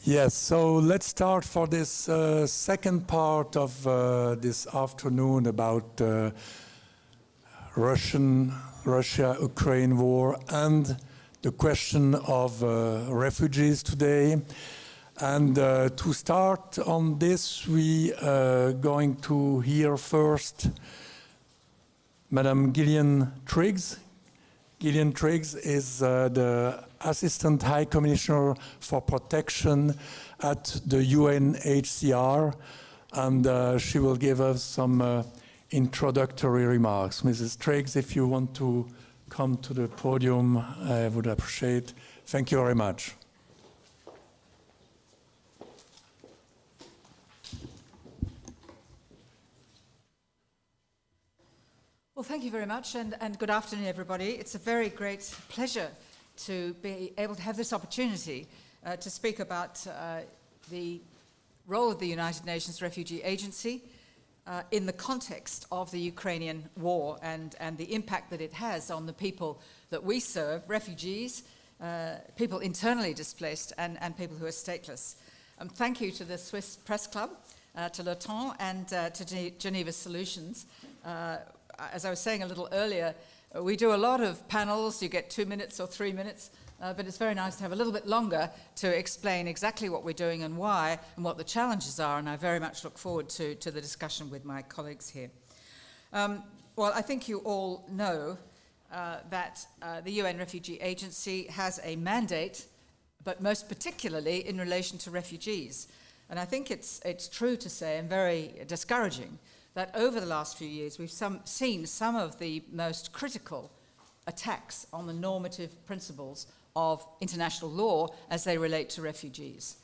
Yes, so let's start for this second part of this afternoon about Russia-Ukraine war and the question of refugees today. And to start on this, we are going to hear first Madame Gillian Triggs. Gillian Triggs is the Assistant High Commissioner for Protection at the UNHCR, and she will give us some introductory remarks. Mrs. Triggs, if you want to come to the podium, I would appreciate. Thank you very much. Well, thank you very much, and good afternoon, everybody. It's a very great pleasure to be able to have this opportunity to speak about the role of the United Nations Refugee Agency in the context of the Ukrainian war and the impact that it has on the people that we serve, refugees, people internally displaced, and people who are stateless. Thank you to the Swiss Press Club, to Le Temps, and to Geneva Solutions. As I was saying a little earlier, we do a lot of panels. You get 2 minutes or 3 minutes, but it's very nice to have a little bit longer to explain exactly what we're doing and why and what the challenges are, and I very much look forward to the discussion with my colleagues here. Well, I think you all know that the UN Refugee Agency has a mandate, but most particularly in relation to refugees. And I think it's true to say, and very discouraging, that over the last few years we've seen some of the most critical attacks on the normative principles of international law as they relate to refugees.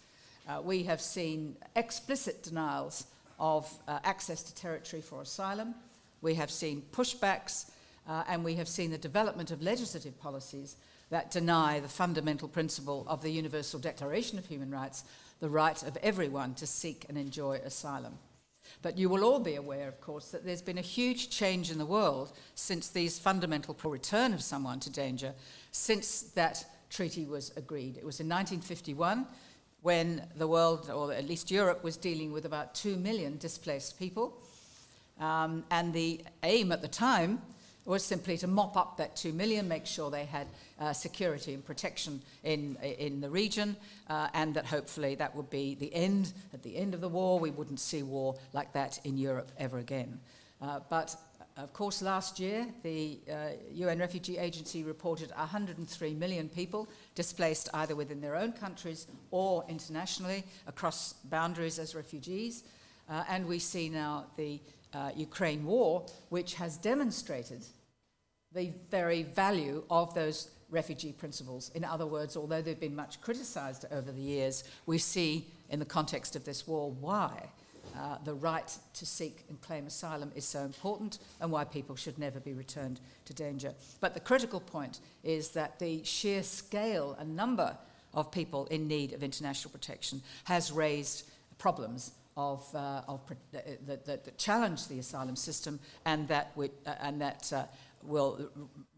We have seen explicit denials of access to territory for asylum. We have seen pushbacks, and we have seen the development of legislative policies that deny the fundamental principle of the Universal Declaration of Human Rights, the right of everyone to seek and enjoy asylum. But you will all be aware, of course, that there's been a huge change in the world since these fundamental return of someone to danger, since that treaty was agreed. It was in 1951 when the world, or at least Europe, was dealing with about 2 million displaced people. And the aim at the time was simply to mop up that 2 million, make sure they had security and protection in the region, and that hopefully that would be the end. At the end of the war, we wouldn't see war like that in Europe ever again. But of course, last year, the UN Refugee Agency reported 103 million people displaced either within their own countries or internationally across boundaries as refugees. And we see now the Ukraine war, which has demonstrated the very value of those refugee principles. In other words, although they've been much criticized over the years, we see in the context of this war why the right to seek and claim asylum is so important and why people should never be returned to danger. But the critical point is that the sheer scale and number of people in need of international protection has raised problems that challenge the asylum system, and that will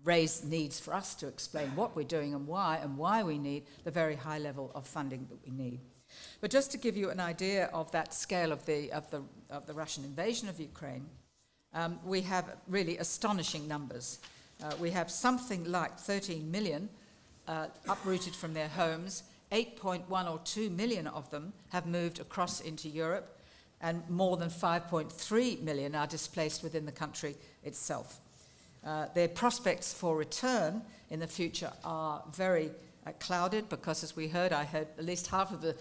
raise needs for us to explain what we're doing and why we need the very high level of funding that we need. But just to give you an idea of that scale of the Russian invasion of Ukraine, we have really astonishing numbers. We have something like 13 million uprooted from their homes. 8.1 or 2 million of them have moved across into Europe, and more than 5.3 million are displaced within the country itself. Their prospects for return in the future are very clouded because, as we heard, I heard at least half of the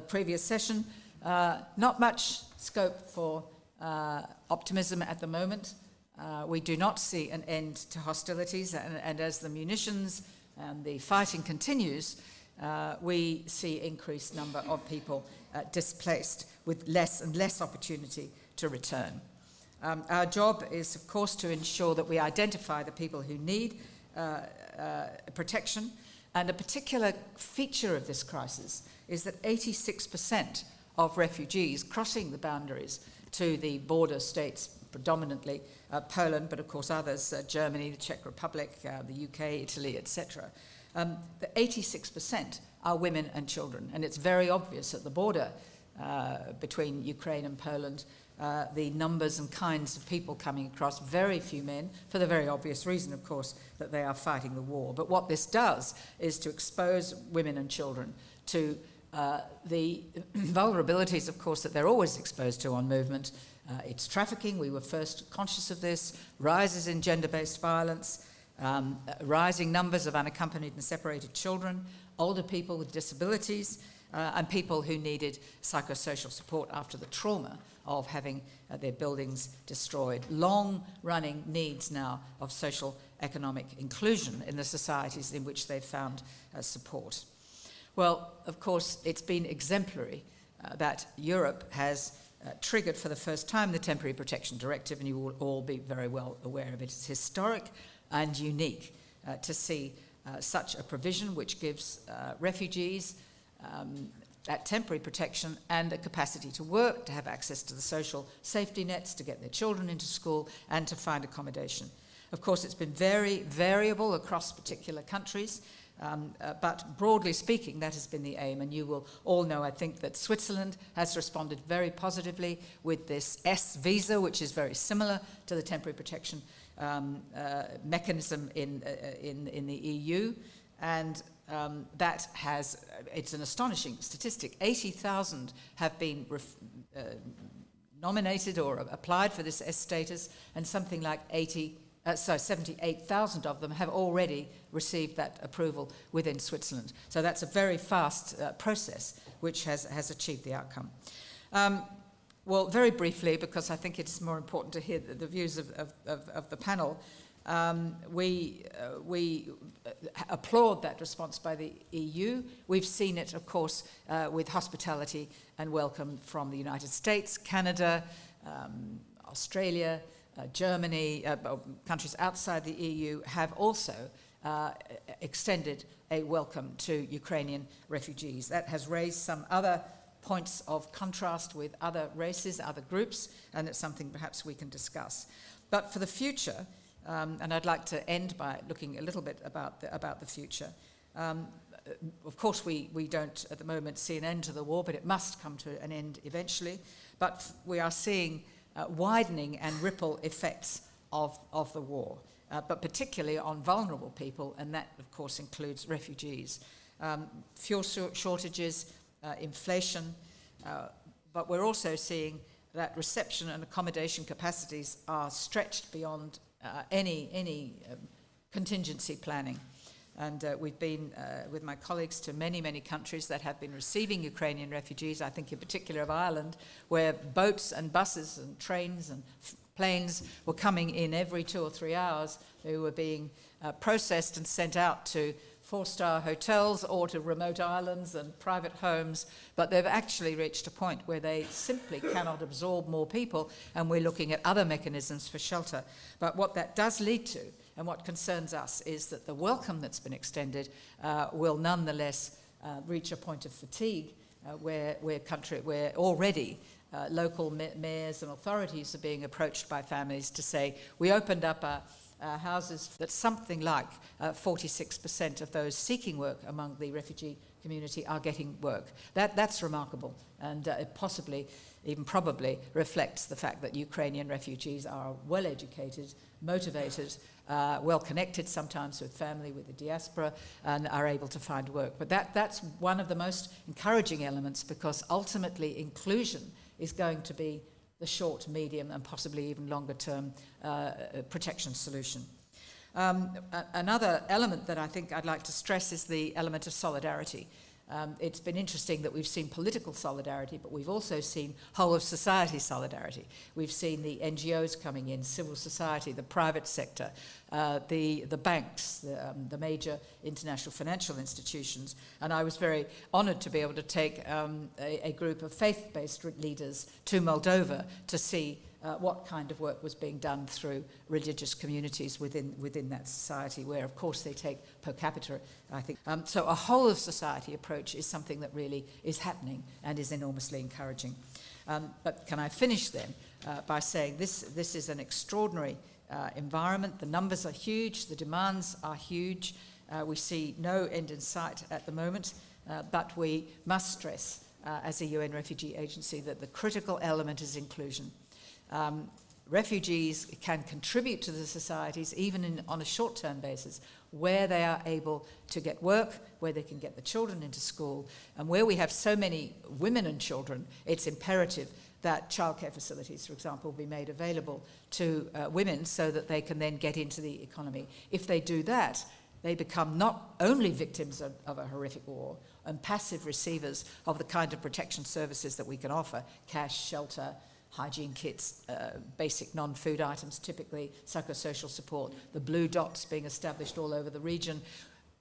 previous session, not much scope for optimism at the moment. We do not see an end to hostilities, and as the munitions and the fighting continues, we see increased number of people displaced with less and less opportunity to return. Our job is, of course, to ensure that we identify the people who need protection, and a particular feature of this crisis is that 86% of refugees crossing the boundaries to the border states, predominantly Poland, but of course others, Germany, the Czech Republic, the UK, Italy, etc. The 86% are women and children. And it's very obvious at the border between Ukraine and Poland, the numbers and kinds of people coming across, very few men, for the very obvious reason, of course, that they are fighting the war. But what this does is to expose women and children to the vulnerabilities, of course, that they're always exposed to on movement. It's trafficking, we were first conscious of this, rises in gender-based violence, rising numbers of unaccompanied and separated children, older people with disabilities, and people who needed psychosocial support after the trauma of having their buildings destroyed. Long-running needs now of social economic inclusion in the societies in which they've found support. Well, of course, it's been exemplary that Europe has triggered for the first time the Temporary Protection Directive, and you will all be very well aware of it. It's historic and unique to see such a provision which gives refugees that temporary protection and a capacity to work, to have access to the social safety nets, to get their children into school, and to find accommodation. Of course, it's been very variable across particular countries, but broadly speaking, that has been the aim. And you will all know, I think, that Switzerland has responded very positively with this S visa, which is very similar to the temporary protection mechanism in the EU. And that has, it's an astonishing statistic. 80,000 have been nominated or applied for this S status, and something like 78,000 of them have already received that approval within Switzerland. So that's a very fast process which has achieved the outcome. Well, very briefly, because I think it's more important to hear the views of the panel, we applaud that response by the EU. We've seen it, of course, with hospitality and welcome from the United States, Canada, Australia, Germany, countries outside the EU have also extended a welcome to Ukrainian refugees. That has raised some other points of contrast with other races, other groups, and it's something perhaps we can discuss. But for the future, and I'd like to end by looking a little bit about the future. Of course, we don't at the moment see an end to the war, but it must come to an end eventually. But we are seeing widening and ripple effects of the war, but particularly on vulnerable people, and that, of course, includes refugees. Fuel shortages, inflation, but we're also seeing that reception and accommodation capacities are stretched beyond any contingency planning. And we've been, with my colleagues, to many, many countries that have been receiving Ukrainian refugees, I think in particular of Ireland, where boats and buses and trains and planes were coming in every 2 or 3 hours. They were being processed and sent out to 4-star hotels or to remote islands and private homes, but they've actually reached a point where they simply cannot absorb more people, and we're looking at other mechanisms for shelter. But what that does lead to, and what concerns us, is that the welcome that's been extended will nonetheless reach a point of fatigue where already local mayors and authorities are being approached by families to say, we opened up houses that something like 46% of those seeking work among the refugee community are getting work. That's remarkable, and it possibly, even probably, reflects the fact that Ukrainian refugees are well educated, motivated, well connected sometimes with family, with the diaspora, and are able to find work. But that's one of the most encouraging elements, because ultimately inclusion is going to be the short, medium, and possibly even longer term protection solution. Another element that I think I'd like to stress is the element of solidarity. It's been interesting that we've seen political solidarity, but we've also seen whole of society solidarity. We've seen the NGOs coming in, civil society, the private sector, the banks, the major international financial institutions. And I was very honoured to be able to take a group of faith-based leaders to Moldova to see what kind of work was being done through religious communities within that society, where, of course, they take per capita, I think. So a whole-of-society approach is something that really is happening and is enormously encouraging. But can I finish then by saying this is an extraordinary environment. The numbers are huge, the demands are huge. We see no end in sight at the moment. but we must stress, as a UN refugee agency, that the critical element is inclusion. Refugees can contribute to the societies even on a short-term basis, where they are able to get work, where they can get the children into school, and where we have so many women and children, it's imperative that childcare facilities, for example, be made available to women so that they can then get into the economy. If they do that, they become not only victims of a horrific war and passive receivers of the kind of protection services that we can offer, cash, shelter, hygiene kits, basic non-food items, typically psychosocial support, the blue dots being established all over the region.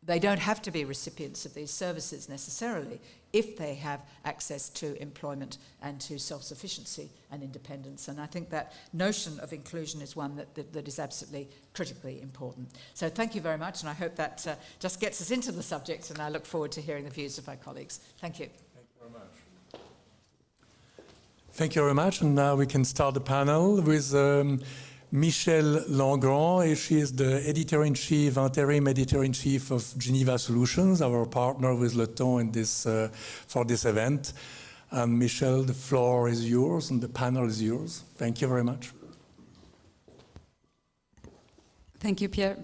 They don't have to be recipients of these services necessarily if they have access to employment and to self-sufficiency and independence. And I think that notion of inclusion is one that is absolutely critically important. So thank you very much, and I hope that just gets us into the subject, and I look forward to hearing the views of my colleagues. Thank you. Thank you very much. Thank you very much, and now we can start the panel with Michelle Langrand, and she is the Editor-in-Chief, Interim Editor-in-Chief of Geneva Solutions, our partner with Le Temps in this, for this event. And Michelle, the floor is yours and the panel is yours. Thank you very much. Thank you, Pierre.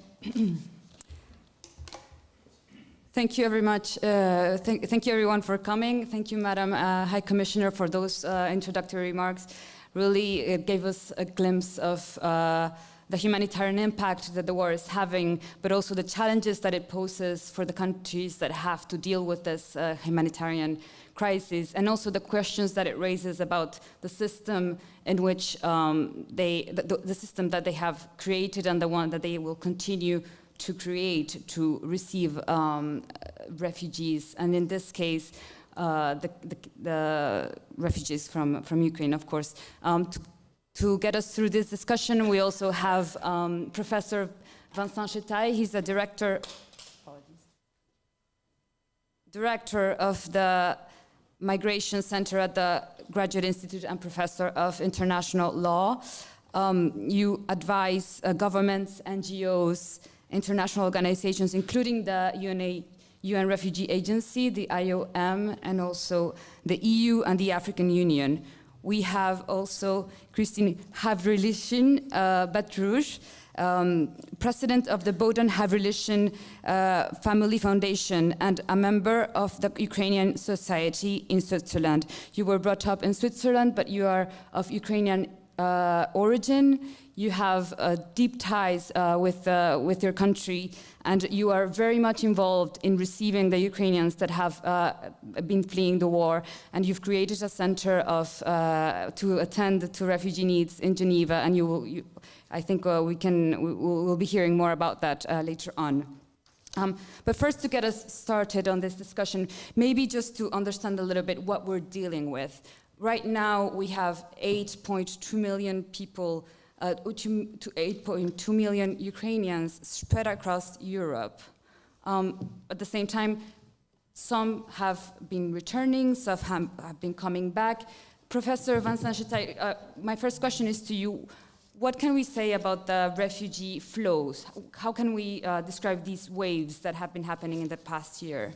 Thank you very much. Thank you everyone for coming. Thank you, Madam High Commissioner, for those introductory remarks. Really, it gave us a glimpse of the humanitarian impact that the war is having, but also the challenges that it poses for the countries that have to deal with this humanitarian crisis, and also the questions that it raises about the system in which the system that they have created and the one that they will continue to create to receive refugees, and in this case, the refugees from Ukraine, of course. To get us through this discussion, we also have Professor Vincent Chetaille. He's the director of the Migration Center at the Graduate Institute and Professor of International Law. You advise governments, NGOs, international organizations, including the UN Refugee Agency, the IOM, and also the EU and the African Union. We have also Christine Havrilishin Batrouche, president of the Bohdan Havrilishin Family Foundation and a member of the Ukrainian Society in Switzerland. You were brought up in Switzerland, but you are of Ukrainian origin. You have deep ties with your country, and you are very much involved in receiving the Ukrainians that have been fleeing the war. And you've created a center to attend to refugee needs in Geneva, and I think we'll be hearing more about that later on. But first, to get us started on this discussion, maybe just to understand a little bit what we're dealing with. Right now, we have 8.2 million people, to 8.2 million Ukrainians spread across Europe. At the same time, some have been returning, some have been coming back. Professor Vincent Chetaille, my first question is to you. What can we say about the refugee flows? How can we describe these waves that have been happening in the past year?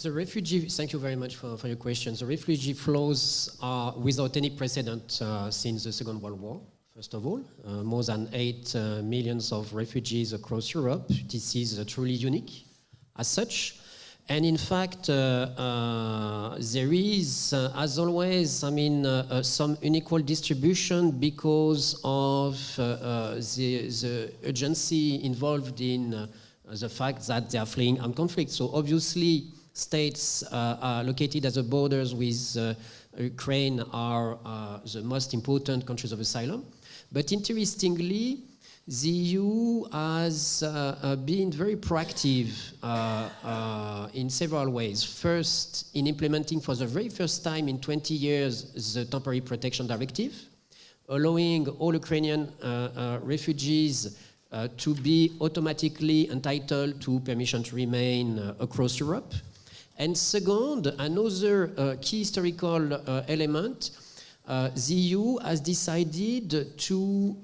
The refugee, thank you very much for your question. The refugee flows are without any precedent since the Second World War, first of all. More than 8 million of refugees across Europe. This is truly unique as such. And in fact, there is, as always, some unequal distribution because of the urgency involved in the fact that they are fleeing armed conflict. So obviously, states located at the borders with Ukraine are the most important countries of asylum. But interestingly, the EU has been very proactive in several ways. First, in implementing for the very first time in 20 years the Temporary Protection Directive, allowing all Ukrainian refugees to be automatically entitled to permission to remain across Europe. And second, another key historical element, the EU has decided to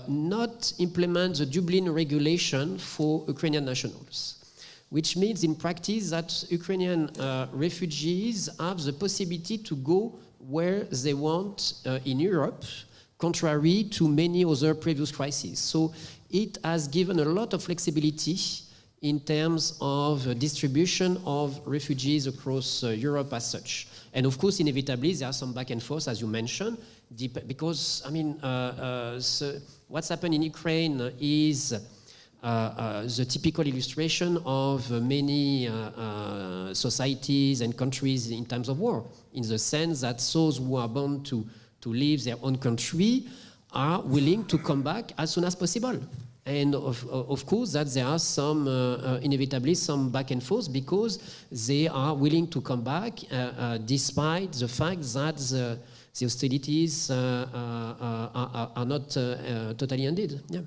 not implement the Dublin regulation for Ukrainian nationals. which means in practice that Ukrainian refugees have the possibility to go where they want in Europe, contrary to many other previous crises. So it has given a lot of flexibility in terms of distribution of refugees across Europe as such. And of course, inevitably, there are some back and forth, as you mentioned, because, I mean, so what's happened in Ukraine is the typical illustration of many societies and countries in times of war, in the sense that those who are bound to leave their own country are willing to come back as soon as possible. And of course, that there are some, inevitably, some back and forth because they are willing to come back despite the fact that the hostilities are not totally ended. Yeah.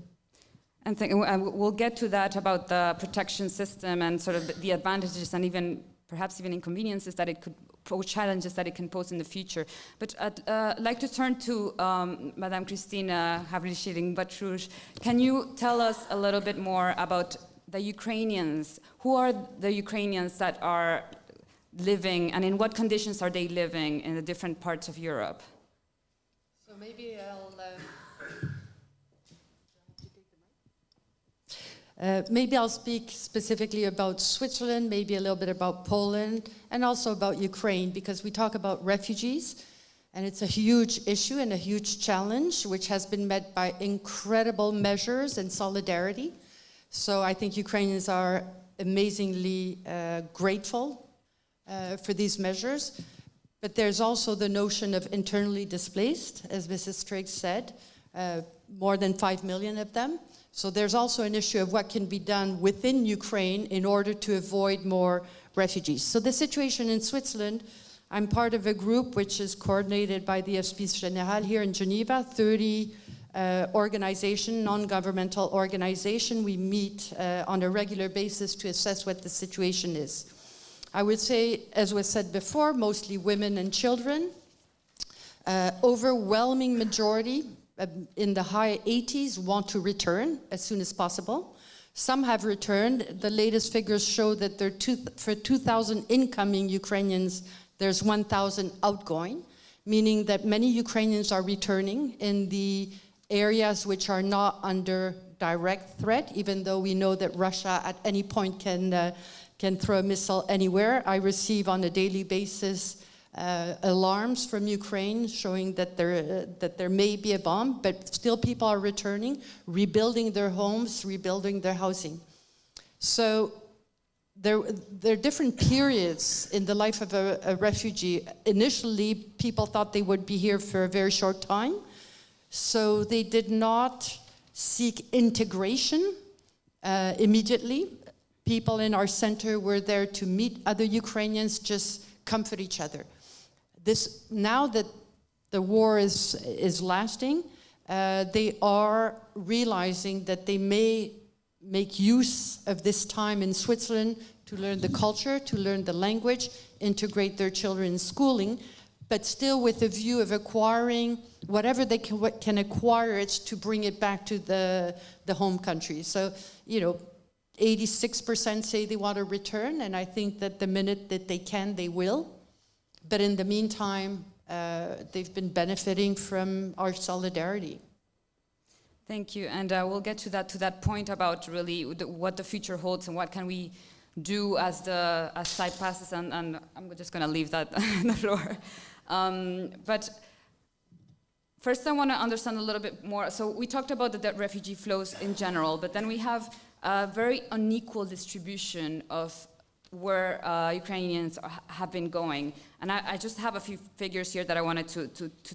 And we'll get to that about the protection system and sort of the advantages and even perhaps even inconveniences that it could pose, challenges that it can pose in the future. But I'd like to turn to Madame Christina Havlishilin-Batrouche. Can you tell us a little bit more about the Ukrainians? Who are the Ukrainians that are living, and in what conditions are they living in the different parts of Europe? So maybe I'll speak specifically about Switzerland, maybe a little bit about Poland, and also about Ukraine, because we talk about refugees, and it's a huge issue and a huge challenge, which has been met by incredible measures and solidarity. So I think Ukrainians are amazingly grateful for these measures. But there's also the notion of internally displaced, as Mrs. Triggs said, more than 5 million of them. So there's also an issue of what can be done within Ukraine in order to avoid more refugees. So the situation in Switzerland, I'm part of a group which is coordinated by the presse-Geneva here in Geneva, 30 organization, non-governmental organization. We meet on a regular basis to assess what the situation is. I would say, as was said before, mostly women and children. Overwhelming majority, in the high 80s, want to return as soon as possible. Some have returned. The latest figures show that for 2,000 incoming Ukrainians, there's 1,000 outgoing, meaning that many Ukrainians are returning in the areas which are not under direct threat, even though we know that Russia at any point can throw a missile anywhere. I receive on a daily basis alarms from Ukraine showing that there may be a bomb, but still people are returning, rebuilding their homes, rebuilding their housing. So there are different periods in the life of a refugee. Initially, people thought they would be here for a very short time, so they did not seek integration immediately. People in our center were there to meet other Ukrainians, just comfort each other. Now that the war is lasting, they are realizing that they may make use of this time in Switzerland to learn the culture, to learn the language, integrate their children in schooling, but still with a view of acquiring whatever they can acquire it to bring it back to the home country. So, 86% say they want to return, and I think that the minute that they can, they will. But in the meantime, they've been benefiting from our solidarity. Thank you, and we'll get to that point about really what the future holds and what can we do as time passes, and I'm just going to leave that on the floor. But first I want to understand a little bit more. So we talked about the refugee flows in general, but then we have a very unequal distribution of where Ukrainians have been going. And I just have a few figures here that I wanted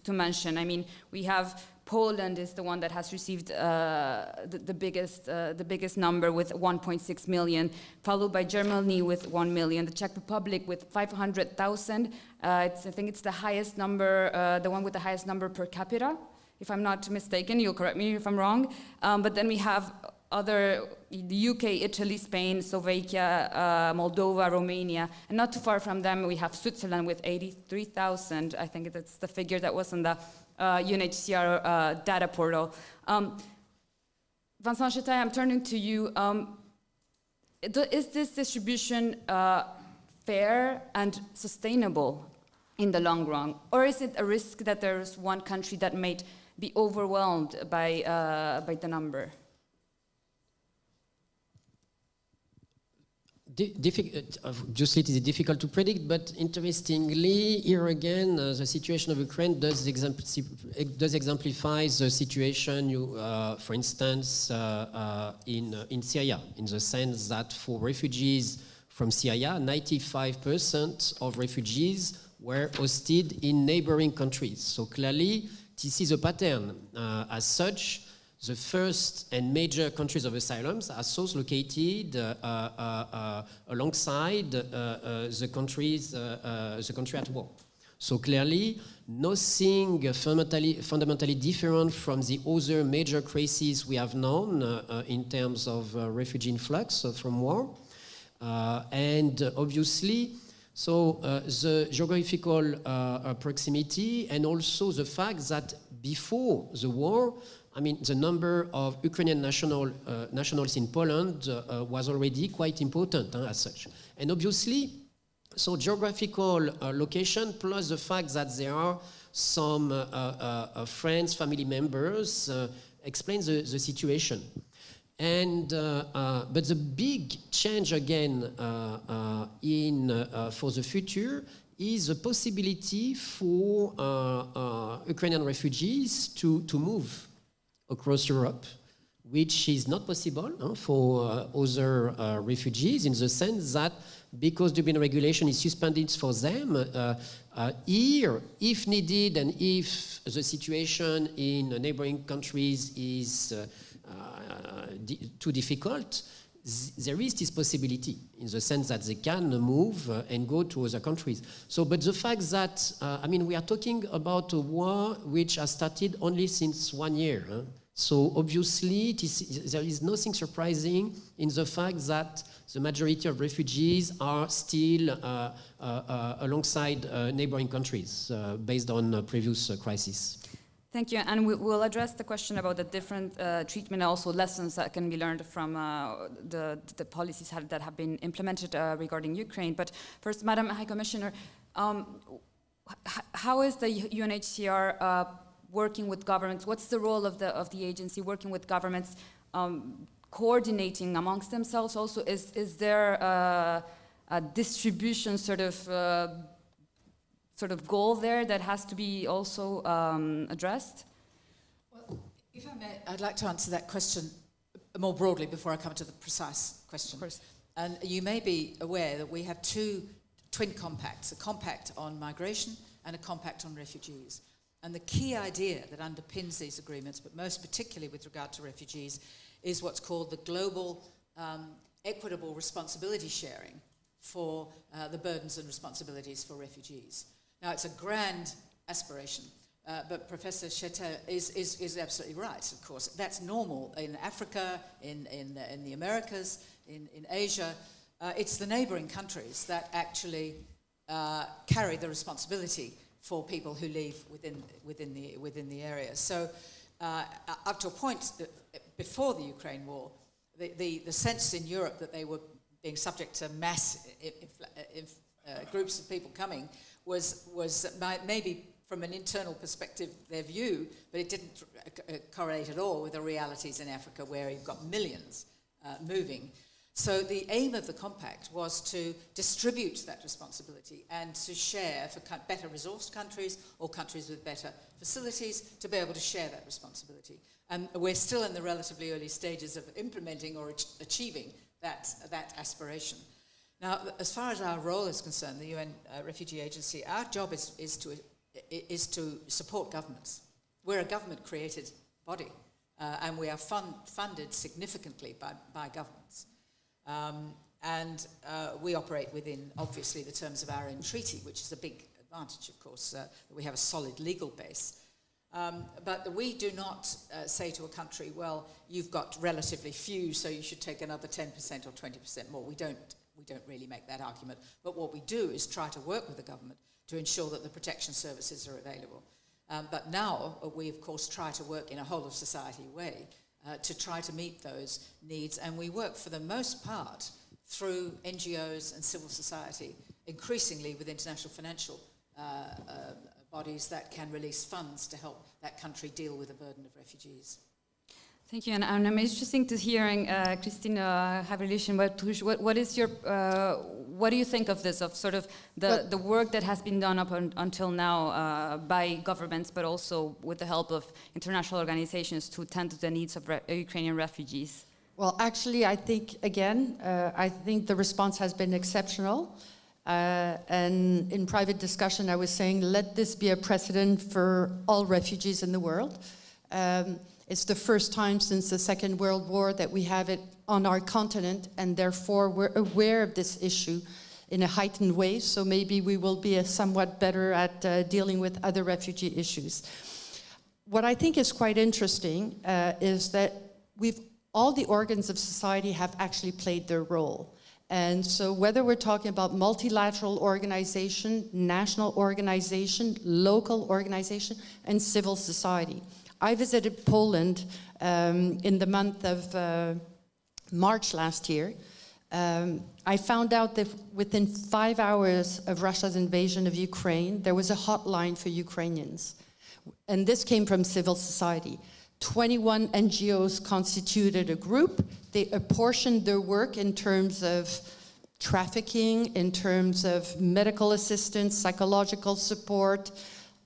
to mention. I mean, we have Poland is the one that has received the biggest number with 1.6 million, followed by Germany with 1 million, the Czech Republic with 500,000. I think it's the highest number, the one with the highest number per capita, if I'm not mistaken. You'll correct me if I'm wrong. But then we have the UK, Italy, Spain, Slovakia, Moldova, Romania, and not too far from them we have Switzerland with 83,000. I think that's the figure that was on the UNHCR data portal. Vincent Chetay, I'm turning to you. is this distribution fair and sustainable in the long run? Or is it a risk that there's one country that may be overwhelmed by the number? Obviously, it is difficult to predict, but interestingly, here again, the situation of Ukraine does exemplify the situation, for instance, in Syria, in the sense that for refugees from Syria, 95% of refugees were hosted in neighboring countries. So clearly, this is a pattern. As such, the first and major countries of asylums are those located alongside the country at war. So clearly, nothing fundamentally different from the other major crises we have known in terms of refugee influx from war. And obviously, so the geographical proximity and also the fact that before the war, I mean, the number of Ukrainian nationals in Poland was already quite important as such. And obviously, so geographical location plus the fact that there are some friends, family members explains the situation. And but the big change again for the future is the possibility for Ukrainian refugees to move across Europe, which is not possible for other refugees, in the sense that because Dublin regulation is suspended for them, here, if needed and if the situation in neighboring countries is too difficult, there is this possibility in the sense that they can move and go to other countries. So, but the fact that, I mean, we are talking about a war which has started only since 1 year. So obviously, there is nothing surprising in the fact that the majority of refugees are still alongside neighboring countries based on previous crises. Thank you, and we'll address the question about the different treatment and also lessons that can be learned from the policies that have been implemented regarding Ukraine. But first, Madam High Commissioner, how is the UNHCR working with governments? What's the role of the agency working with governments, coordinating amongst themselves? Also, is there a distribution sort of goal there that has to be also addressed? Well, if I may, I'd like to answer that question more broadly before I come to the precise question. Of course. And you may be aware that we have two twin compacts, a compact on migration and a compact on refugees. And the key idea that underpins these agreements, but most particularly with regard to refugees, is what's called the global equitable responsibility sharing for the burdens and responsibilities for refugees. Now, it's a grand aspiration, but Professor Schetter is absolutely right, of course. That's normal in Africa, in the Americas, in Asia. It's the neighboring countries that actually carry the responsibility for people who live within the area. So up to a point before the Ukraine war, the sense in Europe that they were being subject to mass groups of people coming was maybe from an internal perspective their view, but it didn't correlate at all with the realities in Africa where you've got millions moving. So the aim of the compact was to distribute that responsibility and to share for better resourced countries or countries with better facilities to be able to share that responsibility. And we're still in the relatively early stages of implementing or achieving that aspiration. Now, as far as our role is concerned, the UN Refugee Agency, our job is to support governments. We're a government-created body, and we are funded significantly by governments. And we operate within, obviously, the terms of our own treaty, which is a big advantage, of course, that we have a solid legal base. But we do not say to a country, well, you've got relatively few, so you should take another 10% or 20% more. We don't really make that argument. But what we do is try to work with the government to ensure that the protection services are available. But now we, of course, try to work in a whole-of-society way to try to meet those needs. And we work, for the most part, through NGOs and civil society, increasingly with international financial bodies that can release funds to help that country deal with the burden of refugees. Thank you, and I'm interested to hearing Christine Havelishin. What is your, what do you think of this, of sort of the work that has been done up until now by governments, but also with the help of international organizations to tend to the needs of Ukrainian refugees? Well, actually, I think, again, I think the response has been exceptional. And in private discussion, I was saying, let this be a precedent for all refugees in the world. It's the first time since the Second World War that we have it on our continent, and therefore we're aware of this issue in a heightened way, so maybe we will be somewhat better at dealing with other refugee issues. What I think is quite interesting is that all the organs of society have actually played their role. And so whether we're talking about multilateral organization, national organization, local organization, and civil society. I visited Poland in the month of March last year. I found out that within 5 hours of Russia's invasion of Ukraine, there was a hotline for Ukrainians. And this came from civil society. 21 NGOs constituted a group. They apportioned their work in terms of trafficking, in terms of medical assistance, psychological support,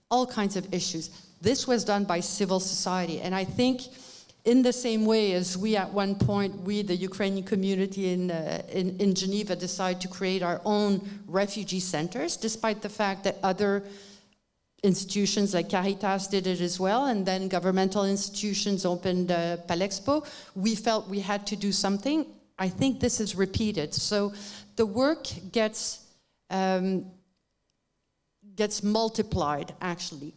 all kinds of issues. This was done by civil society, and I think in the same way as we at one point, the Ukrainian community in Geneva, decided to create our own refugee centers, despite the fact that other institutions like Caritas did it as well, and then governmental institutions opened Palexpo. We felt we had to do something. I think this is repeated. So the work gets multiplied, actually,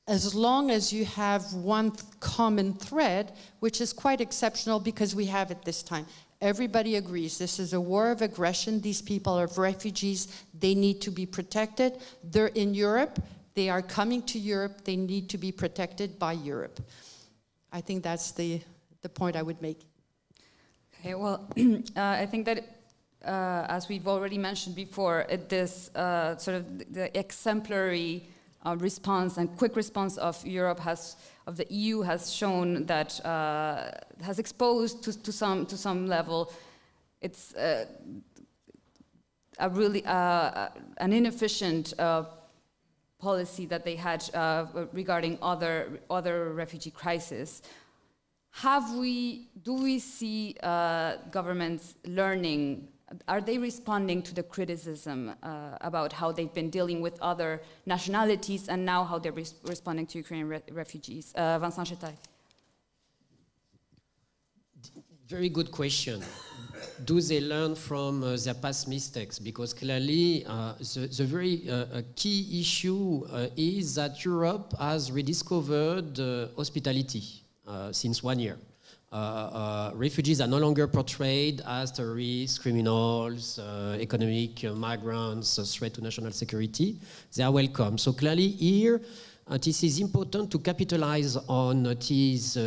as long as you have one common thread, which is quite exceptional because we have it this time. Everybody agrees this is a war of aggression. These people are refugees. They need to be protected. They're in Europe. They are coming to Europe. They need to be protected by Europe. I think that's the point I would make. Okay, well, I think that, as we've already mentioned before, this sort of the exemplary response and quick response of Europe of the EU has shown that has exposed to some level it's a really an inefficient policy that they had regarding other refugee crises. Do we see governments learning? Are they responding to the criticism about how they've been dealing with other nationalities and now how they're responding to Ukrainian refugees? Vincent Chetaille. Very good question. Do they learn from their past mistakes? Because clearly the very key issue is that Europe has rediscovered hospitality since 1 year. Refugees are no longer portrayed as terrorists, criminals, economic migrants, a threat to national security. They are welcome. So clearly here, this is important to capitalize on this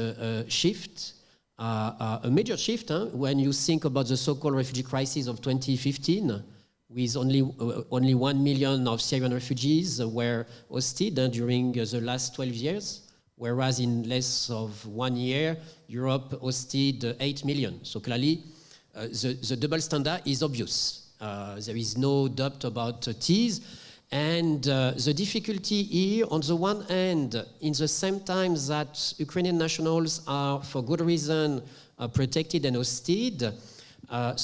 shift, a major shift when you think about the so-called refugee crisis of 2015, with only 1 million of Syrian refugees were hosted during the last 12 years. Whereas in less of 1 year, Europe hosted 8 million. So clearly, the double standard is obvious. There is no doubt about this. And the difficulty here, on the one hand, in the same time that Ukrainian nationals are, for good reason, protected and hosted,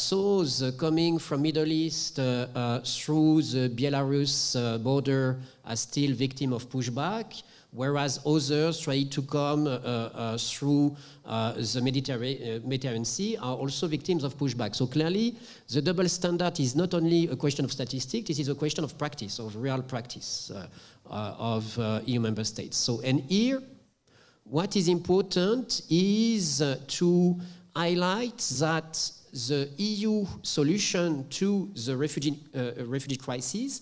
those coming from Middle East through the Belarus border are still victims of pushback, whereas others try to come through the Mediterranean Sea are also victims of pushback. So clearly, the double standard is not only a question of statistics, it is a question of practice, of real practice of EU member states. So, and here, what is important is to highlight that the EU solution to the refugee crisis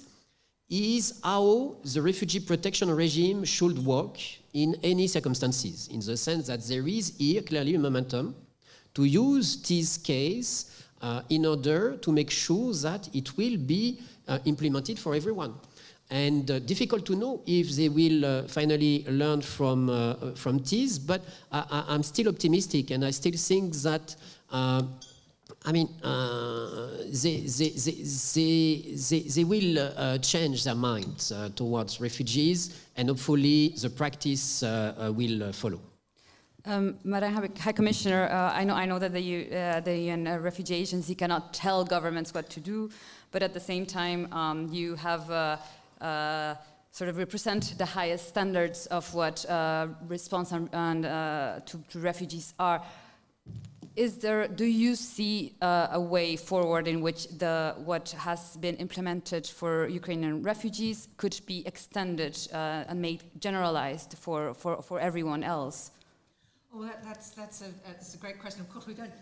is how the refugee protection regime should work in any circumstances, in the sense that there is here clearly a momentum to use this case in order to make sure that it will be implemented for everyone. And difficult to know if they will finally learn from this, but I'm still optimistic, and I still think that they will change their minds towards refugees, and hopefully the practice will follow. Madam High Commissioner, I know that the UN Refugee Agency cannot tell governments what to do, but at the same time, you have sort of represent the highest standards of what response to refugees are. Do you see a way forward in which what has been implemented for Ukrainian refugees could be extended and made generalized for everyone else? Well, that's a great question. Of course, we don't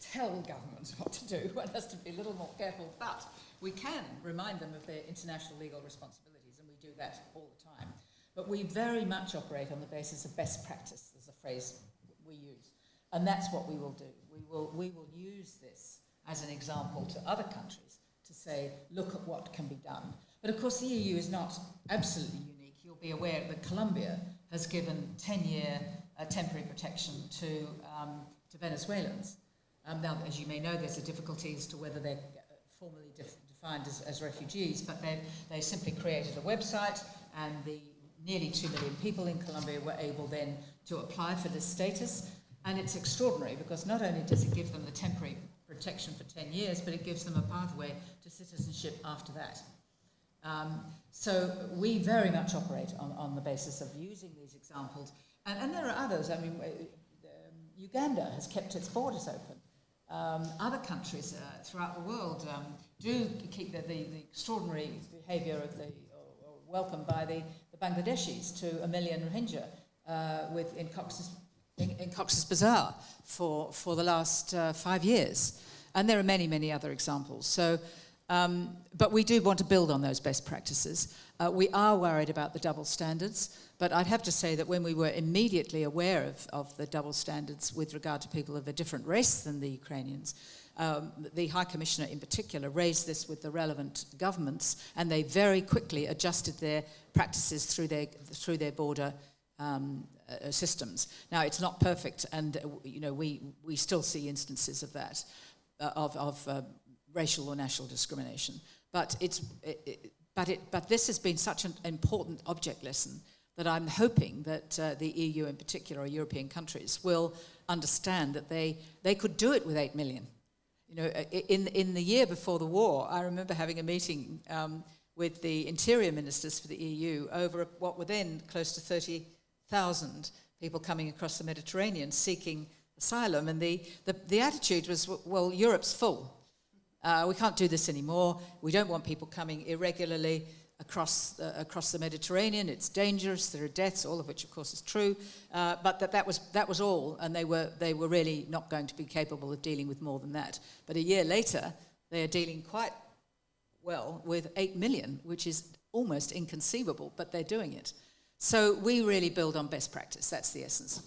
tell governments what to do. One has to be a little more careful, but we can remind them of their international legal responsibilities, and we do that all the time. But we very much operate on the basis of best practice, is a phrase we use. And that's what we will do. We will use this as an example to other countries to say, look at what can be done. But of course, the EU is not absolutely unique. You'll be aware that Colombia has given 10-year temporary protection to Venezuelans. Now, as you may know, there's a difficulty as to whether they're formally defined as refugees, but they simply created a website, and the nearly 2 million people in Colombia were able then to apply for this status. And it's extraordinary because not only does it give them the temporary protection for 10 years, but it gives them a pathway to citizenship after that. So we very much operate on the basis of using these examples. And there are others. I mean, Uganda has kept its borders open. Other countries throughout the world do keep the extraordinary behaviour of or welcome by the Bangladeshis to 1 million Rohingya in Cox's Bazar for the last 5 years. And there are many, many other examples. So, but we do want to build on those best practices. We are worried about the double standards, but I'd have to say that when we were immediately aware of the double standards with regard to people of a different race than the Ukrainians, the High Commissioner in particular raised this with the relevant governments, and they very quickly adjusted their practices through their border systems. Now, it's not perfect, and we still see instances of that, of racial or national discrimination. But this has been such an important object lesson that I'm hoping that the EU in particular, or European countries, will understand that they could do it with 8 million. In the year before the war, I remember having a meeting with the interior ministers for the EU over what were then close to 30,000 people coming across the Mediterranean seeking asylum, and the attitude was, well, Europe's full. We can't do this anymore. We don't want people coming irregularly across the Mediterranean. It's dangerous. There are deaths, all of which, of course, is true. But that was all, and they were really not going to be capable of dealing with more than that. But a year later, they are dealing quite well with 8 million, which is almost inconceivable, but they're doing it. So we really build on best practice. That's the essence.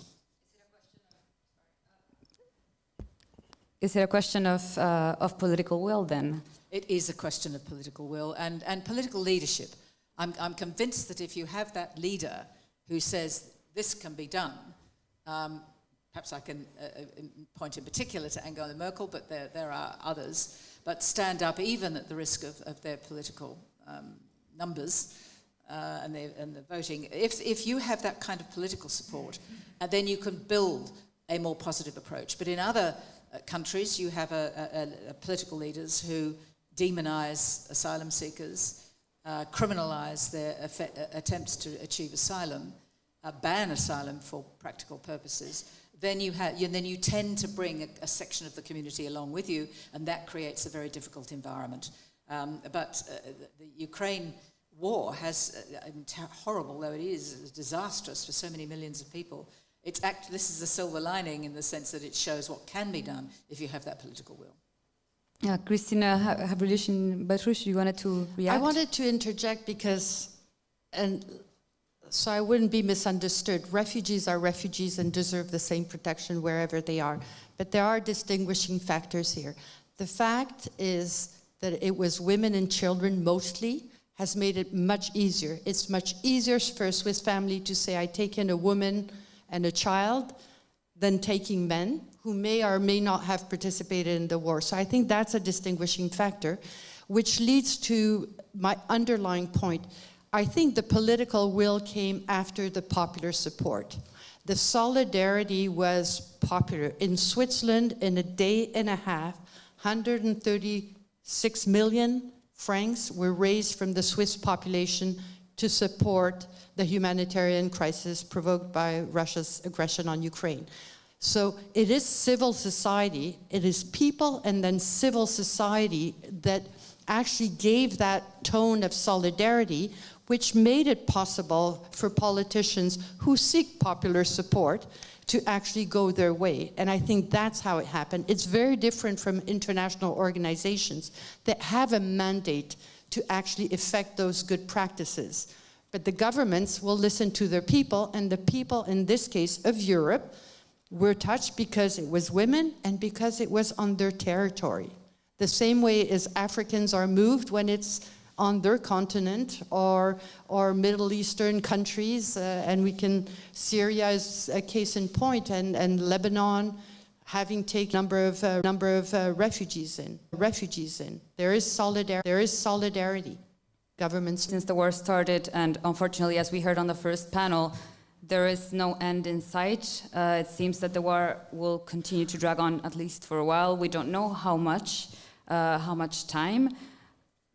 Is it a question of political will then? It is a question of political will and political leadership. I'm convinced that if you have that leader who says this can be done, perhaps I can point in particular to Angela Merkel, but there are others, but stand up even at the risk of their political numbers and the voting. If you have that kind of political support, then you can build a more positive approach. But in other countries, you have political leaders who demonize asylum seekers, criminalize their attempts to achieve asylum, ban asylum for practical purposes. Then you tend to bring a section of the community along with you, and that creates a very difficult environment. But the Ukraine war has, horrible though it is disastrous for so many millions of people. This is a silver lining in the sense that it shows what can be done if you have that political will. Christina Havrilishin-Batrush, you wanted to react? I wanted to interject because, and So I wouldn't be misunderstood. Refugees are refugees and deserve the same protection wherever they are. But there are distinguishing factors here. The fact is that it was women and children mostly has made it much easier. It's much easier for a Swiss family to say, I take in a woman and a child than taking men who may or may not have participated in the war. So I think that's a distinguishing factor, which leads to my underlying point. I think the political will came after the popular support. The solidarity was popular. In Switzerland, in a day and a half, 136 million francs were raised from the Swiss population to support the humanitarian crisis provoked by Russia's aggression on Ukraine. So it is civil society, it is people and then civil society that actually gave that tone of solidarity, which made it possible for politicians who seek popular support to actually go their way. And I think that's how it happened. It's very different from international organizations that have a mandate to actually effect those good practices. But the governments will listen to their people, and the people, in this case of Europe, were touched because it was women and because it was on their territory. The same way as Africans are moved when it's on their continent, or Middle Eastern countries, and Syria is a case in point, and Lebanon having taken a number of refugees in. There is solidarity. Governments. Since the war started, and unfortunately, as we heard on the first panel, there is no end in sight. It seems that the war will continue to drag on at least for a while. We don't know how much time.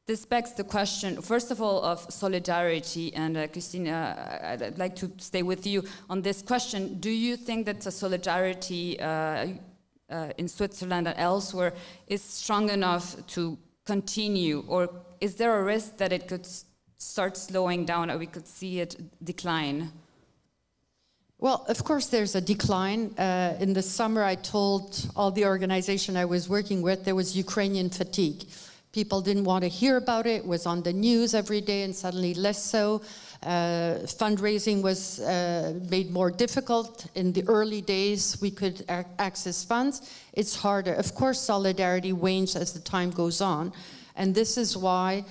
This begs the question, first of all, of solidarity. And Christine, I'd like to stay with you on this question. Do you think that the solidarity in Switzerland and elsewhere is strong enough to continue? Or is there a risk that it could start slowing down, or we could see it decline? Well, of course there's a decline. In the summer I told all the organization I was working with there was Ukrainian fatigue. People didn't want to hear about it. It was on the news every day and suddenly less so. Fundraising was made more difficult. In the early days we could access funds. It's harder. Of course solidarity wanes as the time goes on. And this is why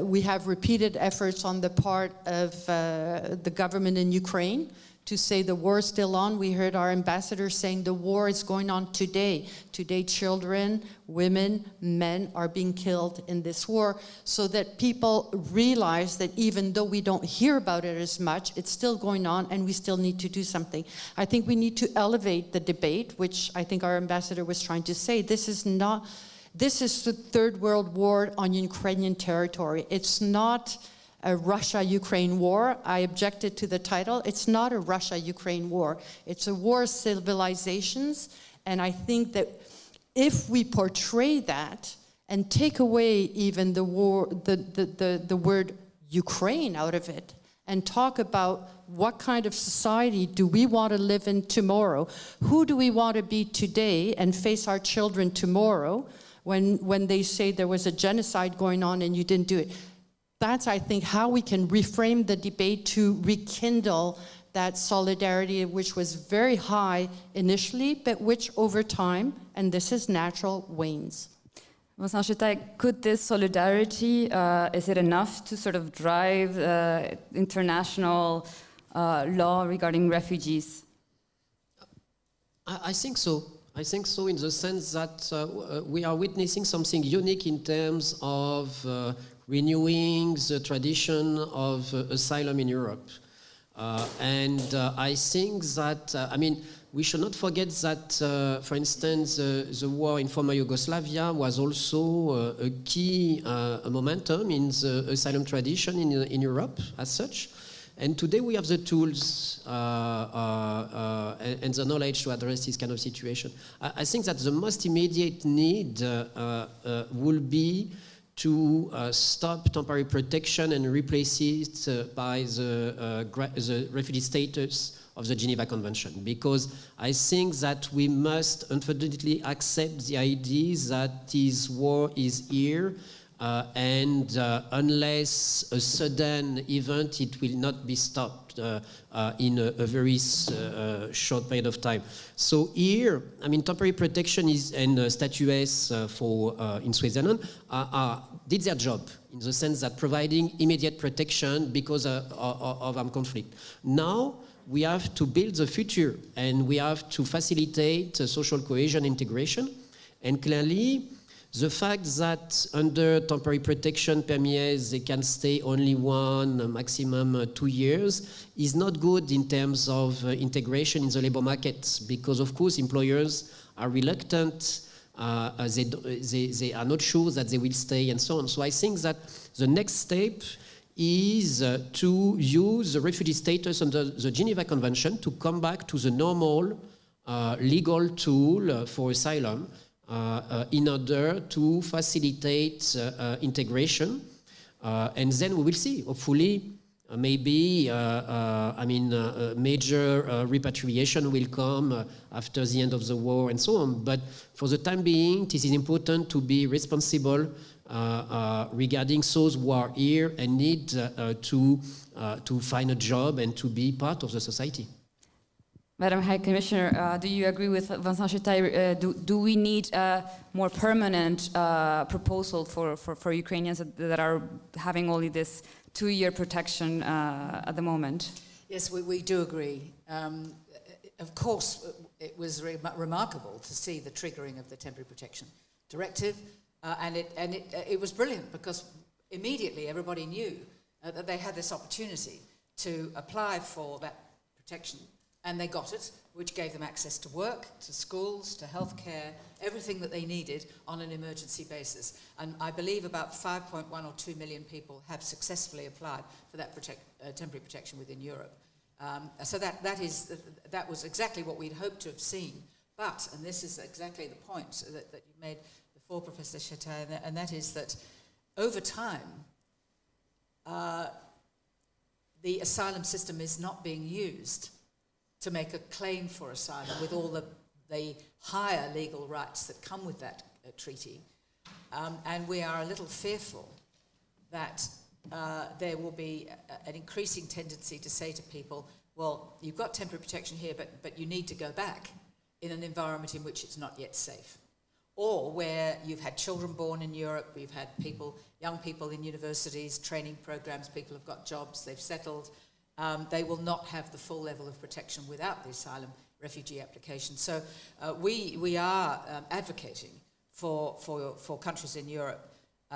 we have repeated efforts on the part of the government in Ukraine to say the war is still on. We heard our ambassador saying the war is going on today. Today children, women, men are being killed in this war, so that people realize that even though we don't hear about it as much, it's still going on and we still need to do something. I think we need to elevate the debate, which I think our ambassador was trying to say. This is the Third World War on Ukrainian territory. It's not a Russia-Ukraine war. I objected to the title. It's not a Russia-Ukraine war. It's a war of civilizations. And I think that if we portray that and take away even the war, the word Ukraine out of it, and talk about what kind of society do we want to live in tomorrow, who do we want to be today and face our children tomorrow, when they say there was a genocide going on and you didn't do it. That's, I think, how we can reframe the debate to rekindle that solidarity, which was very high initially, but which over time, and this is natural, wanes. Could this solidarity, is it enough to sort of drive international law regarding refugees? I think so. I think so, in the sense that we are witnessing something unique in terms of renewing the tradition of asylum in Europe. And I think that, we should not forget that, for instance, the war in former Yugoslavia was also a key momentum in the asylum tradition in Europe as such. And today we have the tools and the knowledge to address this kind of situation. I think that the most immediate need will be to stop temporary protection and replace it by the refugee status of the Geneva Convention, because I think that we must unfortunately accept the idea that this war is here and unless a sudden event, it will not be stopped in a very short period of time. So here, I mean, temporary protection is and statute S in Switzerland did their job in the sense that providing immediate protection because of armed conflict. Now we have to build the future, and we have to facilitate social cohesion, integration, and clearly, the fact that under temporary protection permits they can stay only 1, maximum 2 years is not good in terms of integration in the labor market, because of course employers are reluctant, they are not sure that they will stay and so on. So I think that the next step is to use the refugee status under the Geneva Convention to come back to the normal legal tool for asylum, in order to facilitate integration, and then we will see. Hopefully, maybe major repatriation will come after the end of the war and so on. But for the time being, it is important to be responsible regarding those who are here and need to find a job and to be part of the society. Madam High Commissioner, do you agree with Vincent Chetaille? Do we need a more permanent proposal for Ukrainians that are having only this 2-year protection at the moment? Yes, we do agree. Of course, it was remarkable to see the triggering of the Temporary Protection Directive, and it was brilliant because immediately everybody knew that they had this opportunity to apply for that protection. And they got it, which gave them access to work, to schools, to healthcare, everything that they needed on an emergency basis. And I believe about 5.1 or 2 million people have successfully applied for that temporary protection within Europe. So that was exactly what we'd hoped to have seen. But, and this is exactly the point that you made before, Professor Chetaille, and that is that over time, the asylum system is not being used to make a claim for asylum with all the higher legal rights that come with that treaty. And we are a little fearful that there will be an increasing tendency to say to people, well, you've got temporary protection here, but you need to go back in an environment in which it's not yet safe. Or where you've had children born in Europe, we've had young people in universities, training programs, people have got jobs, they've settled. They will not have the full level of protection without the asylum refugee application. So we are advocating for countries in Europe,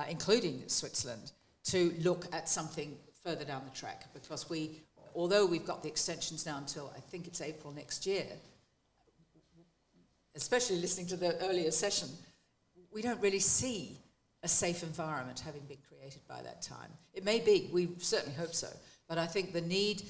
including Switzerland, to look at something further down the track, because although we've got the extensions now until I think it's April next year, especially listening to the earlier session, we don't really see a safe environment having been created by that time. It may be, we certainly hope so. But I think the need,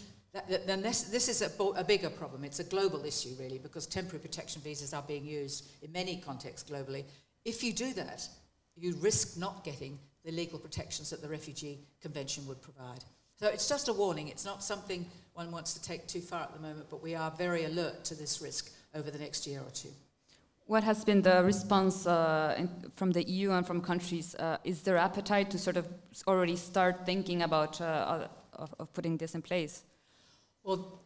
this is a bigger problem. It's a global issue, really, because temporary protection visas are being used in many contexts globally. If you do that, you risk not getting the legal protections that the Refugee Convention would provide. So it's just a warning. It's not something one wants to take too far at the moment, but we are very alert to this risk over the next year or two. What has been the response from the EU and from countries? Is there appetite to sort of already start thinking about of putting this in place? Well,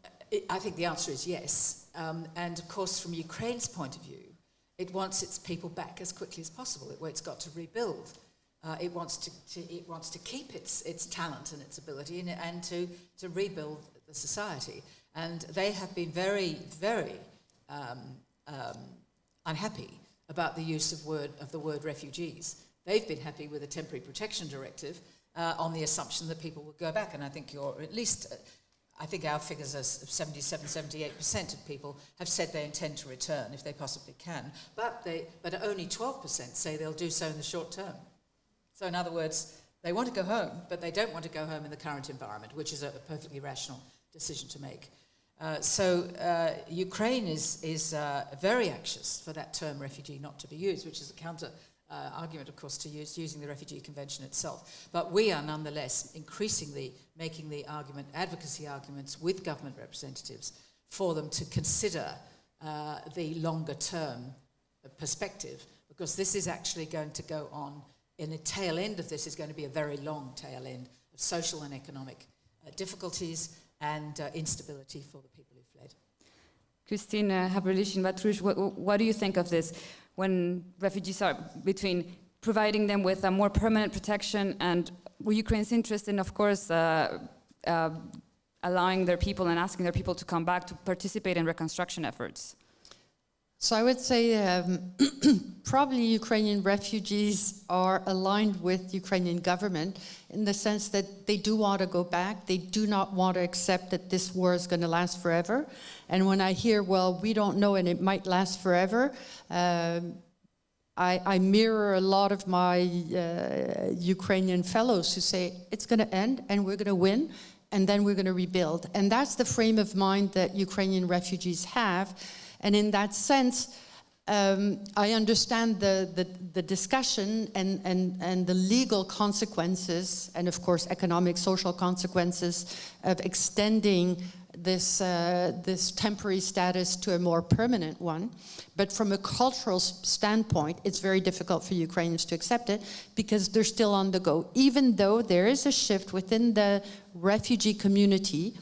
I think the answer is yes. And of course, from Ukraine's point of view, it wants its people back as quickly as possible. It's got to rebuild. It wants to keep its talent and its ability and to rebuild the society. And they have been very, very unhappy about the use of the word refugees. They've been happy with a temporary protection directive on the assumption that people would go back. And I think I think our figures are 77, 78% of people have said they intend to return if they possibly can. But only 12% say they'll do so in the short term. So in other words, they want to go home, but they don't want to go home in the current environment, which is a perfectly rational decision to make. So Ukraine is very anxious for that term refugee not to be used, which is a counter argument, of course, to using the Refugee Convention itself. But we are nonetheless increasingly making the argument, advocacy arguments with government representatives for them to consider the longer term perspective, because this is actually going to go on in the tail end of this is going to be a very long tail end of social and economic difficulties and instability for the people who fled. Christine Habrilish-Vatrouche, what do you think of this when refugees are between providing them with a more permanent protection and Ukraine's interest in, of course, allowing their people and asking their people to come back to participate in reconstruction efforts? So I would say probably Ukrainian refugees are aligned with Ukrainian government in the sense that they do want to go back. They do not want to accept that this war is going to last forever. And when I hear, well, we don't know and it might last forever, I mirror a lot of my Ukrainian fellows who say it's going to end and we're going to win and then we're going to rebuild. And that's the frame of mind that Ukrainian refugees have. And in that sense, I understand the discussion and the legal consequences, and of course economic, social consequences of extending this temporary status to a more permanent one. But from a cultural standpoint, it's very difficult for Ukrainians to accept it because they're still on the go. Even though there is a shift within the refugee community,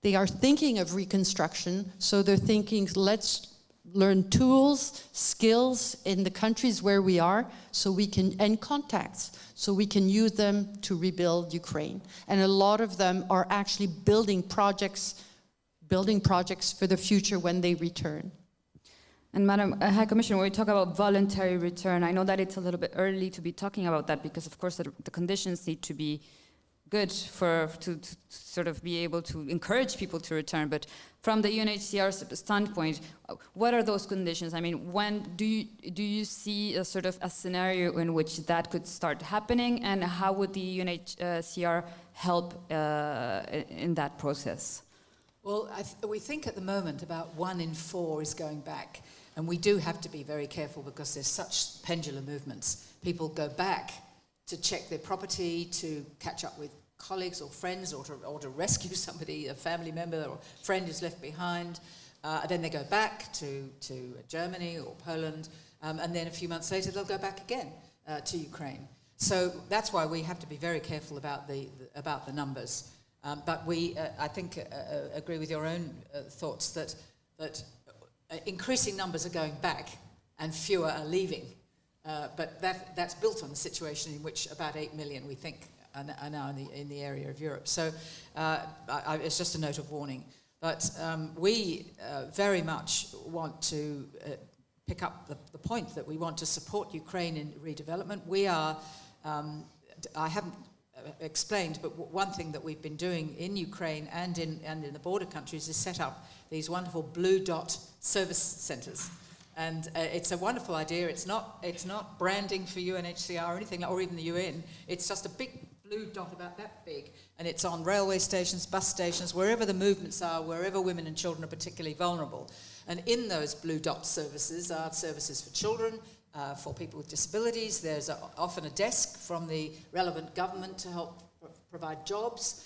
they are thinking of reconstruction, so they're thinking, let's learn tools, skills in the countries where we are, so we can, and contacts, so we can use them to rebuild Ukraine. And a lot of them are actually building projects for the future when they return. And Madam High Commissioner, when we talk about voluntary return, I know that it's a little bit early to be talking about that because, of course, the conditions need to be good to sort of be able to encourage people to return. But from the UNHCR standpoint, what are those conditions? I mean, when do you see a sort of a scenario in which that could start happening, and how would the UNHCR help in that process? Well, we think at the moment about 1 in 4 is going back. And we do have to be very careful because there's such pendulum movements. People go back to check their property, to catch up with colleagues or friends, or to rescue somebody, a family member or friend who's left behind. Then they go back to Germany or Poland, and then a few months later they'll go back again to Ukraine. So that's why we have to be very careful about the numbers. But we, I think, agree with your own thoughts that increasing numbers are going back and fewer are leaving. But that's built on the situation in which about 8 million, we think, are now in the area of Europe. So it's just a note of warning. But we very much want to pick up the point that we want to support Ukraine in redevelopment. We are, I haven't explained, but one thing that we've been doing in Ukraine and in the border countries is set up these wonderful blue dot service centres. And it's a wonderful idea. It's not branding for UNHCR or anything, or even the UN. It's just a big blue dot about that big, and it's on railway stations, bus stations, wherever the movements are, wherever women and children are particularly vulnerable. And in those blue dot services are services for children, for people with disabilities. There's often a desk from the relevant government to help provide jobs.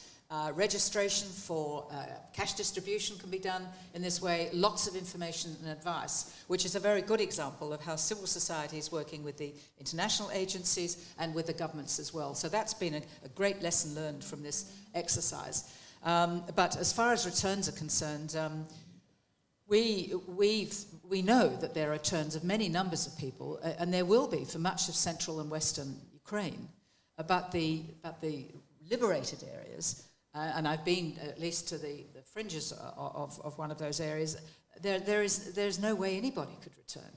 Registration for cash distribution can be done in this way. Lots of information and advice, which is a very good example of how civil society is working with the international agencies and with the governments as well. So that's been a great lesson learned from this exercise. But as far as returns are concerned, we know that there are returns of many numbers of people, and there will be for much of central and western Ukraine. But the liberated areas, and I've been at least to the fringes of one of those areas, there's no way anybody could return.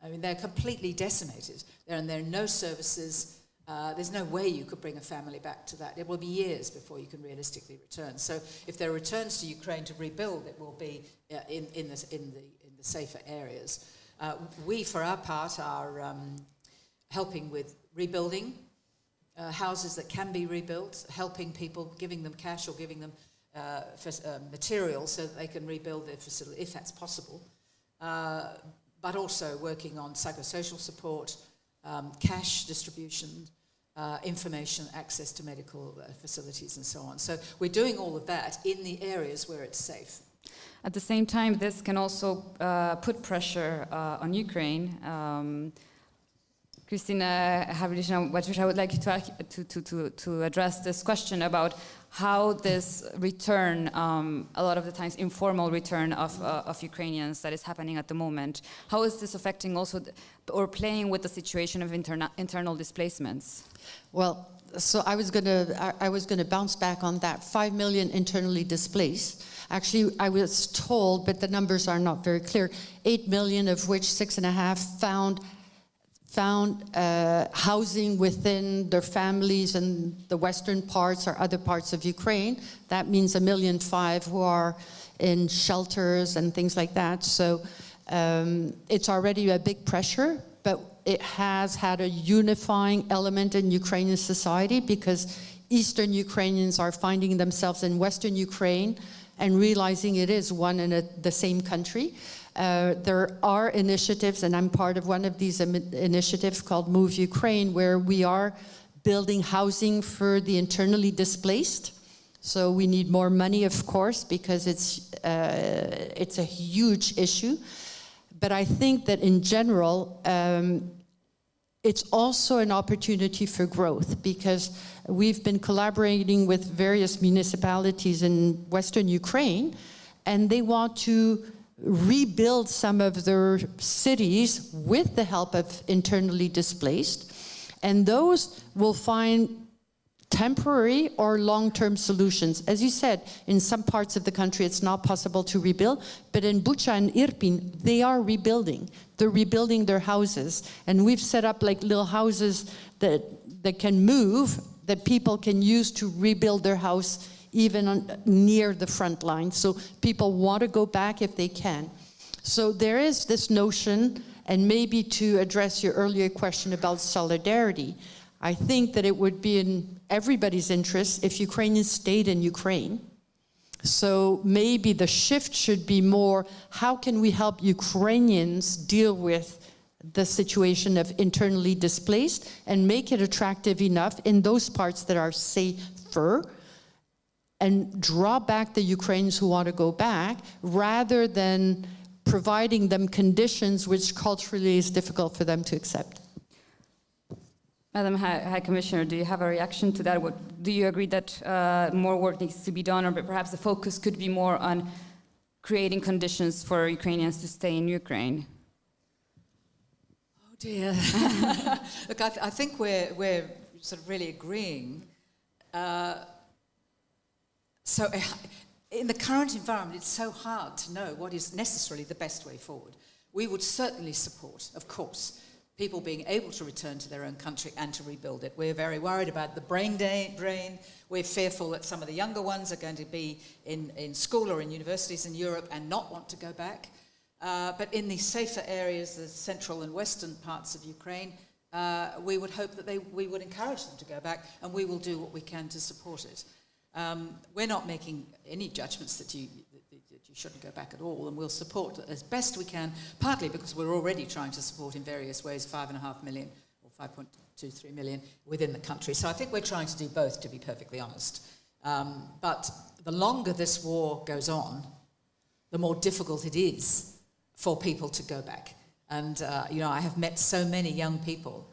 I mean, they're completely decimated. There are no services. There's no way you could bring a family back to that. It will be years before you can realistically return. So if there are returns to Ukraine to rebuild, it will be in the safer areas. We, for our part, are helping with rebuilding houses that can be rebuilt, helping people, giving them cash or giving them materials so that they can rebuild their facility, if that's possible. But also working on psychosocial support, cash distribution, information, access to medical facilities and so on. So we're doing all of that in the areas where it's safe. At the same time, this can also put pressure on Ukraine Christina Havlicina, I would like you to address this question about how this return, a lot of the times informal return of Ukrainians that is happening at the moment, how is this affecting also or playing with the situation of internal displacements? Well, so I was gonna bounce back on that. 5 million internally displaced. Actually, I was told, but the numbers are not very clear, 8 million of which 6.5 found housing within their families in the western parts or other parts of Ukraine. That means 1.5 million who are in shelters and things like that. So it's already a big pressure, but it has had a unifying element in Ukrainian society because Eastern Ukrainians are finding themselves in Western Ukraine and realizing it is one and the same country. There are initiatives, and I'm part of one of these initiatives called Move Ukraine, where we are building housing for the internally displaced. So we need more money, of course, because it's a huge issue. But I think that in general, it's also an opportunity for growth because we've been collaborating with various municipalities in Western Ukraine, and they want to rebuild some of their cities with the help of internally displaced, and those will find temporary or long-term solutions. As you said, in some parts of the country it's not possible to rebuild, but in Bucha and Irpin, they are rebuilding. They're rebuilding their houses, and we've set up like little houses that can move, that people can use to rebuild their house even near the front line. So people want to go back if they can. So there is this notion, and maybe to address your earlier question about solidarity, I think that it would be in everybody's interest if Ukrainians stayed in Ukraine. So maybe the shift should be more, how can we help Ukrainians deal with the situation of internally displaced and make it attractive enough in those parts that are safer, and draw back the Ukrainians who want to go back, rather than providing them conditions which culturally is difficult for them to accept. Madam High Commissioner, do you have a reaction to that? Do you agree that more work needs to be done, or perhaps the focus could be more on creating conditions for Ukrainians to stay in Ukraine? Oh dear. Look, I think we're sort of really agreeing. So in the current environment, it's so hard to know what is necessarily the best way forward. We would certainly support, of course, people being able to return to their own country and to rebuild it. We're very worried about the brain drain. We're fearful that some of the younger ones are going to be in school or in universities in Europe and not want to go back. But in the safer areas, the central and western parts of Ukraine, we would hope that we would encourage them to go back, and we will do what we can to support it. We're not making any judgments that you shouldn't go back at all, and we'll support as best we can, partly because we're already trying to support in various ways 5.5 million or 5.23 million within the country. So I think we're trying to do both, to be perfectly honest. But the longer this war goes on, the more difficult it is for people to go back. And I have met so many young people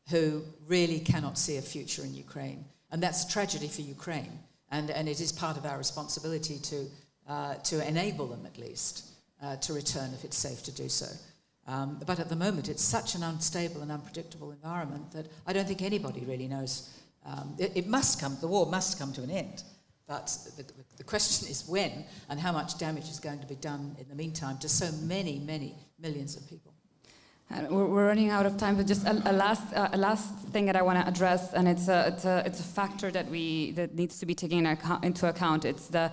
who really cannot see a future in Ukraine, and that's a tragedy for Ukraine. And it is part of our responsibility to enable them, at least, to return if it's safe to do so. But at the moment, it's such an unstable and unpredictable environment that I don't think anybody really knows. The war must come to an end. But the question is when and how much damage is going to be done in the meantime to so many, many millions of people. We're running out of time, but just a last thing that I want to address, and it's a factor that needs to be taken into account. It's the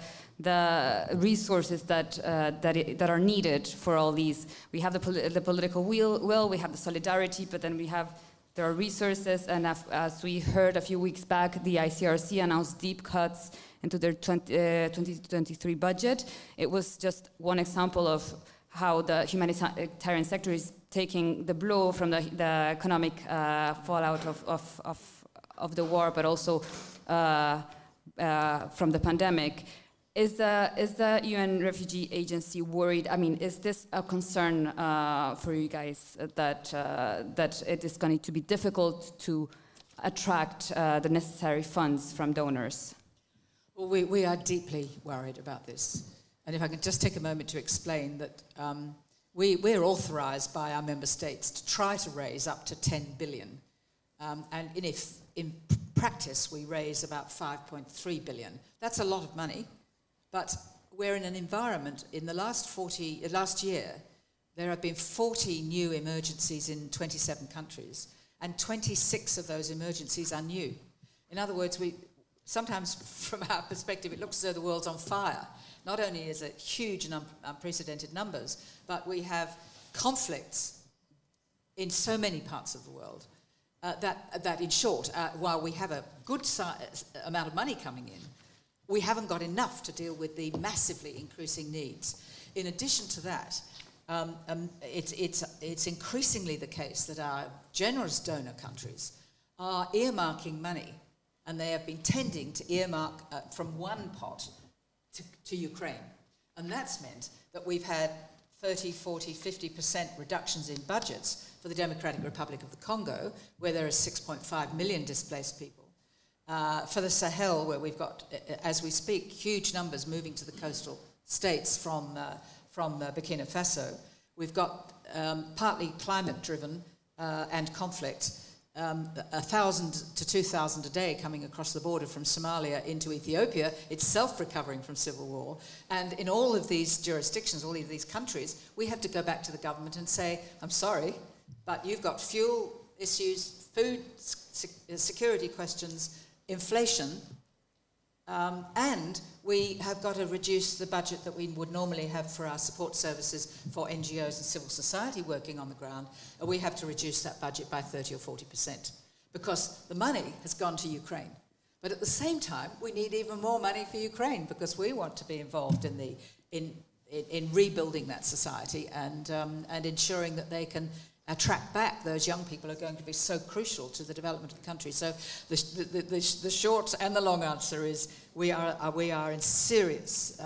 resources that are needed for all these. We have the political will, we have the solidarity, but then there are resources, and as we heard a few weeks back, the ICRC announced deep cuts into their 2023 budget. It was just one example of how the humanitarian sector is taking the blow from the economic fallout of the war, but also from the pandemic. Is the UN Refugee Agency worried? I mean, is this a concern for you guys that it is going to be difficult to attract the necessary funds from donors? Well, we are deeply worried about this. And if I can just take a moment to explain that we're authorised by our member states to try to raise up to 10 billion. And in practice, we raise about 5.3 billion. That's a lot of money. But we're in an environment, in the last year, there have been 40 new emergencies in 27 countries, and 26 of those emergencies are new. In other words, sometimes from our perspective, it looks as though the world's on fire. Not only is it huge and unprecedented numbers, but we have conflicts in so many parts of the world that in short, while we have a good amount of money coming in, we haven't got enough to deal with the massively increasing needs. In addition to that, it's increasingly the case that our generous donor countries are earmarking money, and they have been tending to earmark from one pot to Ukraine. And that's meant that we've had 30, 40, 50% reductions in budgets for the Democratic Republic of the Congo, where there are 6.5 million displaced people. For the Sahel, where we've got, as we speak, huge numbers moving to the coastal states from Burkina Faso. We've got partly climate-driven and conflict, 1,000 to 2,000 a day coming across the border from Somalia into Ethiopia, itself recovering from civil war. And in all of these jurisdictions, all of these countries, we have to go back to the government and say, I'm sorry, but you've got fuel issues, food security questions, inflation, and we have got to reduce the budget that we would normally have for our support services for NGOs and civil society working on the ground. We have to reduce that budget by 30 or 40% because the money has gone to Ukraine. But at the same time, we need even more money for Ukraine because we want to be involved in rebuilding that society and ensuring that they can attract back those young people who are going to be so crucial to the development of the country. So the short and the long answer is we are in serious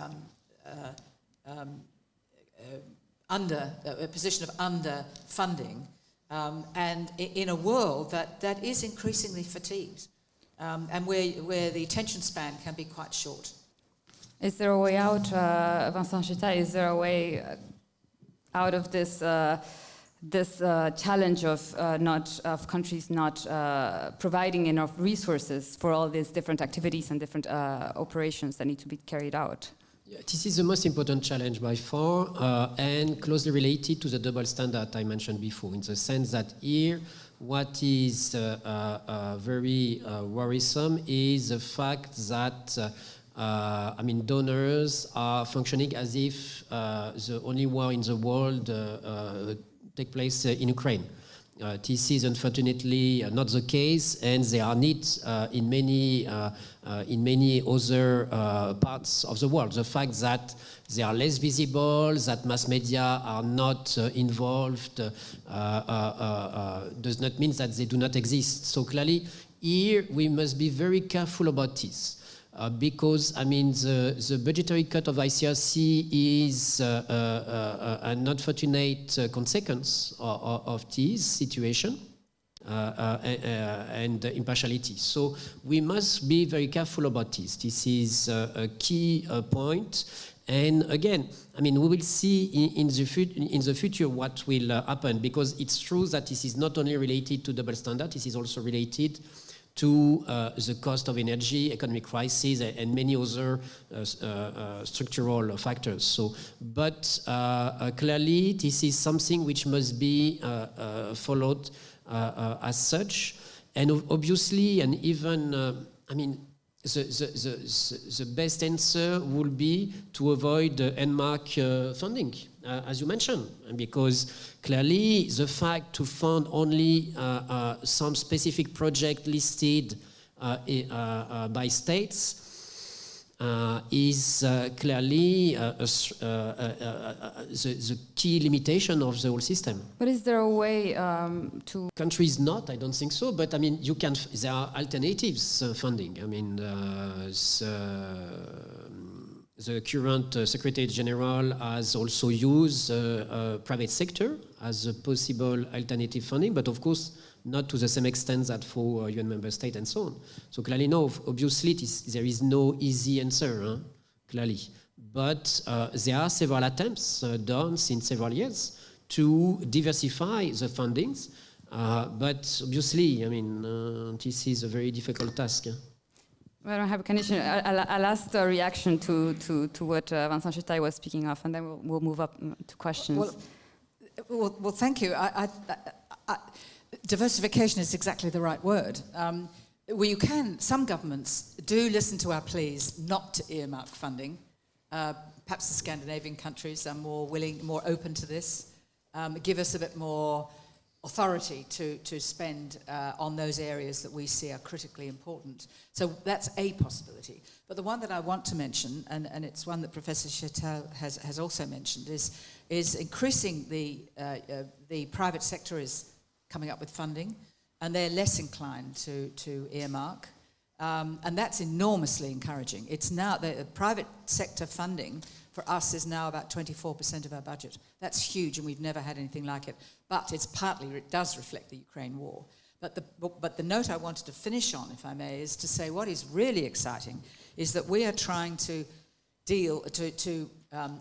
a position of underfunding, and in a world that is increasingly fatigued, and where the attention span can be quite short. Is there a way out, Vincent Chita? Is there a way out of this? This challenge of countries not providing enough resources for all these different activities and different operations that need to be carried out? Yeah, this is the most important challenge by far, and closely related to the double standard I mentioned before, in the sense that here, what is very worrisome is the fact that donors are functioning as if the only war in the world take place in Ukraine. This is unfortunately not the case, and there are needs in many other parts of the world. The fact that they are less visible, that mass media are not involved, does not mean that they do not exist. So clearly, here we must be very careful about this. Because, the budgetary cut of ICRC is an unfortunate consequence of this situation and impartiality. So we must be very careful about this. This is a key point. And again, we will see in the future what will happen, because it's true that this is not only related to double standard, this is also related to the cost of energy, economic crisis, and many other structural factors. So, but clearly, this is something which must be followed as such. And obviously, and even, the best answer would be to avoid NMARC funding, as you mentioned, because clearly the fact to fund only some specific project listed by states is clearly the key limitation of the whole system. But is there a way to... Countries not, I don't think so, but you can, there are alternatives funding. the current Secretary General has also used private sector as a possible alternative funding, but of course not to the same extent that for UN member state and so on. So clearly, no, obviously there is no easy answer, clearly. But there are several attempts done since several years to diversify the fundings. But obviously, I mean, this is a very difficult task. Well, I don't have a condition. I'll ask the reaction to what Vincent Chetaille was speaking of, and then we'll move up to questions. Well, thank you. Diversification is exactly the right word. Some governments do listen to our pleas not to earmark funding. Perhaps the Scandinavian countries are more willing, more open to this. Give us a bit more authority to spend on those areas that we see are critically important. So that's a possibility. But the one that I want to mention, and it's one that Professor Chetaille has also mentioned, is increasing the private sector is coming up with funding, and they're less inclined to earmark. And that's enormously encouraging. It's now, the private sector funding for us is now about 24% of our budget. That's huge, and we've never had anything like it. But it does reflect the Ukraine war. But the note I wanted to finish on, if I may, is to say what is really exciting is that we are trying to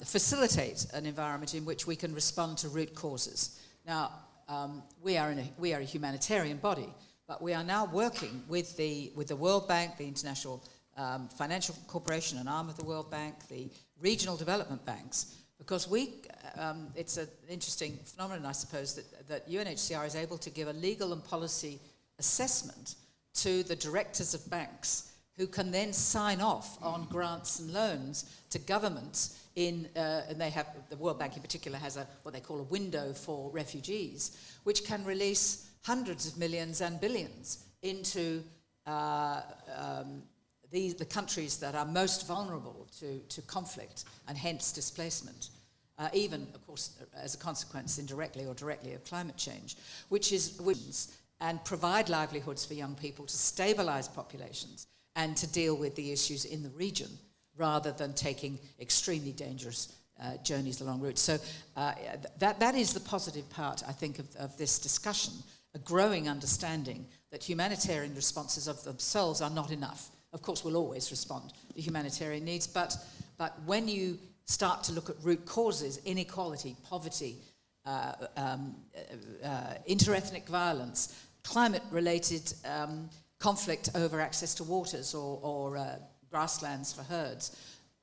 facilitate an environment in which we can respond to root causes. Now, we are a humanitarian body, but we are now working with the World Bank, the International Financial Corporation, an arm of the World Bank, the regional development banks, because it's an interesting phenomenon, I suppose, that UNHCR is able to give a legal and policy assessment to the directors of banks, who can then sign off on grants and loans to governments and they have, the World Bank in particular has what they call a window for refugees, which can release hundreds of millions and billions into the countries that are most vulnerable to conflict and hence displacement, even, of course, as a consequence, indirectly or directly, of climate change, and provide livelihoods for young people to stabilize populations and to deal with the issues in the region, rather than taking extremely dangerous journeys along routes. So that is the positive part, I think, of this discussion, a growing understanding that humanitarian responses of themselves are not enough. Of course, we'll always respond to humanitarian needs, but when you start to look at root causes, inequality, poverty, interethnic violence, climate-related conflict over access to waters or grasslands for herds,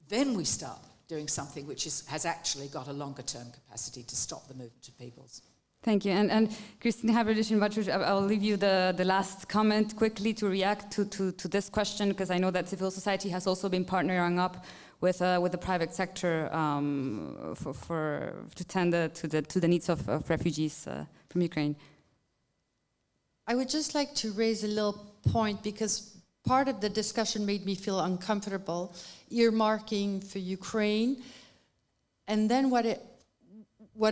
then we start doing something which has actually got a longer-term capacity to stop the movement of peoples. Thank you. And Christine Haverdishin-Bachush, I'll leave you the last comment quickly to react to this question, because I know that civil society has also been partnering up with the private sector to tend to the needs of refugees from Ukraine. I would just like to raise a little point, because part of the discussion made me feel uncomfortable, earmarking for Ukraine, and then what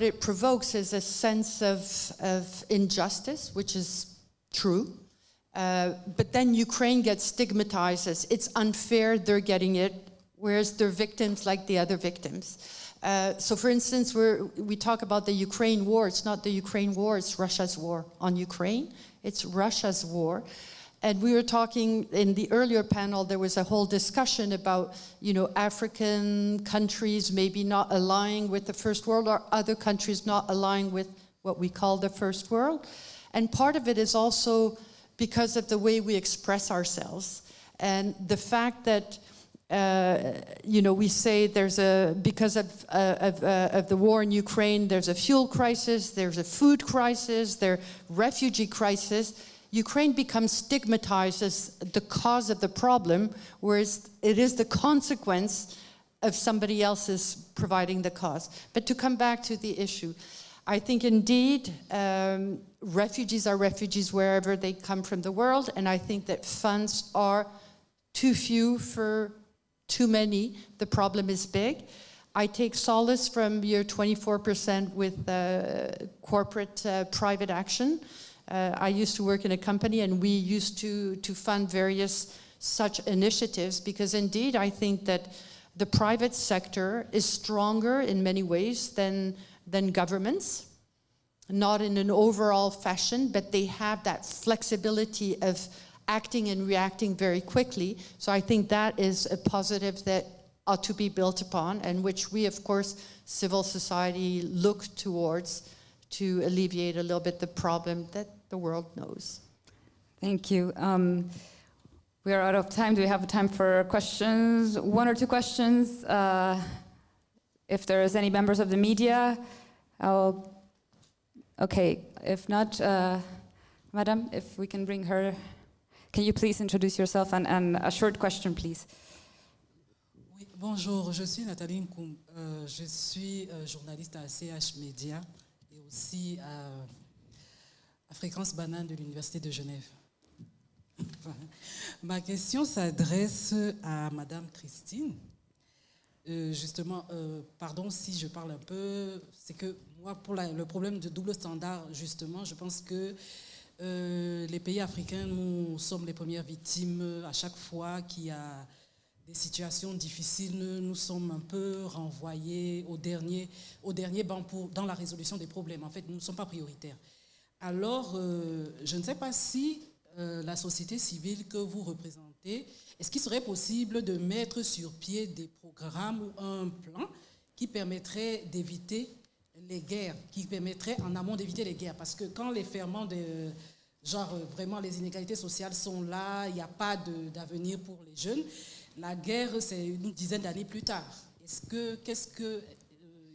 it provokes is a sense of injustice, which is true, but then Ukraine gets stigmatized as it's unfair, they're getting it, whereas they're victims like the other victims. So for instance, we talk about the Ukraine war. It's not the Ukraine war, it's Russia's war on Ukraine. It's Russia's war. And we were talking in the earlier panel, there was a whole discussion about, African countries maybe not aligning with the First World, or other countries not aligning with what we call the First World. And part of it is also because of the way we express ourselves. And the fact that we say because of the war in Ukraine, there's a fuel crisis, there's a food crisis, there's refugee crisis. Ukraine becomes stigmatized as the cause of the problem, whereas it is the consequence of somebody else's providing the cause. But to come back to the issue, I think indeed refugees are refugees wherever they come from the world, and I think that funds are too few for too many. The problem is big. I take solace from your 24% with corporate private action. I used to work in a company, and we used to fund various such initiatives, because indeed I think that The private sector is stronger in many ways than governments, not in an overall fashion, but they have that flexibility of acting and reacting very quickly. So I think that is a positive that ought to be built upon, and which we, of course, civil society look towards to alleviate a little bit the problem that the world knows. Thank you. We are out of time. Do we have time for questions? One or two questions? If there is any members of the media, okay. If not, Madam, if we can bring her. Can you please introduce yourself and a short question, please? Oui, bonjour, je suis Nathalie Nkoum. Je suis journaliste à CH Média et aussi à Fréquence Banane de l'Université de Genève. Ma question s'adresse à Madame Christine. Justement, pardon si je parle un peu, c'est que moi, pour le problème de double standard, justement, je pense que les pays africains, nous sommes les premières victimes à chaque fois qu'il y a des situations difficiles. Nous sommes un peu renvoyés au dernier banc dans la résolution des problèmes. En fait, nous ne sommes pas prioritaires. Alors, je ne sais pas si la société civile que vous représentez, est-ce qu'il serait possible de mettre sur pied des programmes ou un plan qui permettrait d'éviter les guerres, qui permettrait en amont d'éviter les guerres? Parce que quand les ferments vraiment les inégalités sociales sont là, il n'y a pas d'avenir pour les jeunes, la guerre, c'est une dizaine d'années plus tard. Qu'est-ce qu'il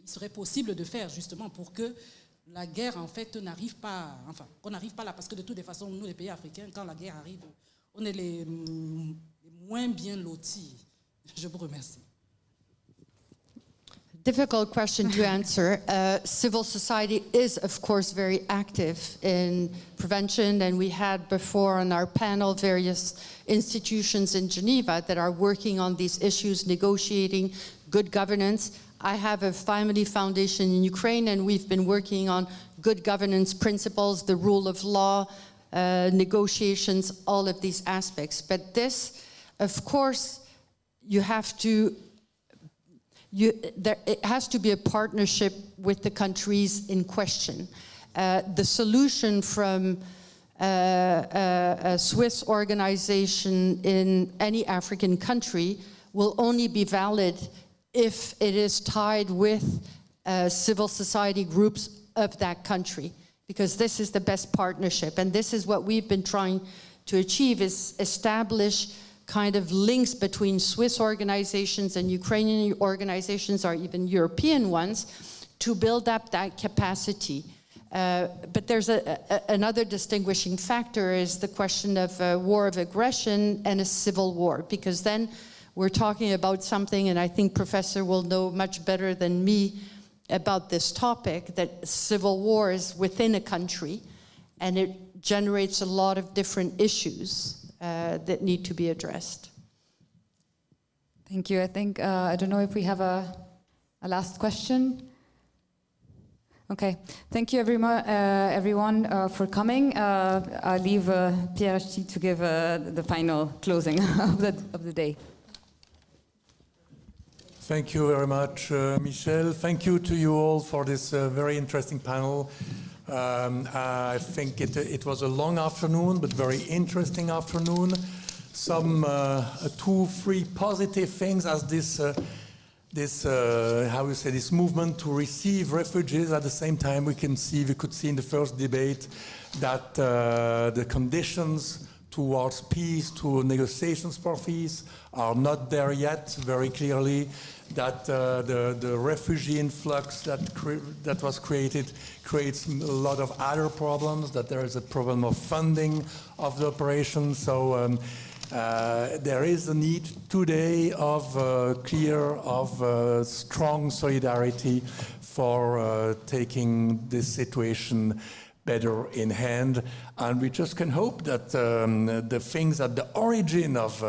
serait possible de faire justement pour que la guerre, en fait, n'arrive pas, enfin, qu'on n'arrive pas là, parce que de toutes les façons, nous, les pays africains, quand la guerre arrive, on est les moins bien lotis. Je vous remercie. Difficult question to answer. Civil society is, of course, very active in prevention, and we had before on our panel various institutions in Geneva that are working on these issues, negotiating good governance. I have a family foundation in Ukraine, and we've been working on good governance principles, the rule of law, negotiations, all of these aspects. But this, of course, it has to be a partnership with the countries in question. The solution from a Swiss organization in any African country will only be valid if it is tied with civil society groups of that country, because this is the best partnership. And this is what we've been trying to achieve, is establish kind of links between Swiss organizations and Ukrainian organizations, or even European ones, to build up that capacity. But there's another distinguishing factor, is the question of a war of aggression and a civil war, because then we're talking about something, and I think Professor will know much better than me about this topic, that civil war is within a country, and it generates a lot of different issues that need to be addressed. Thank you. I think, I don't know if we have a last question. Okay. Thank you everyone for coming. I'll leave Pierre to give the final closing of the day. Thank you very much, Michel. Thank you to you all for this very interesting panel. I think it was a long afternoon, but very interesting afternoon. Some 2-3 positive things as this movement to receive refugees. At the same time, we could see in the first debate that the conditions towards peace, to negotiations for peace, are not there yet very clearly, that the refugee influx that was created creates a lot of other problems, that there is a problem of funding of the operation. So there is a need today of strong solidarity for taking this situation better in hand, and we just can hope that the things at the origin of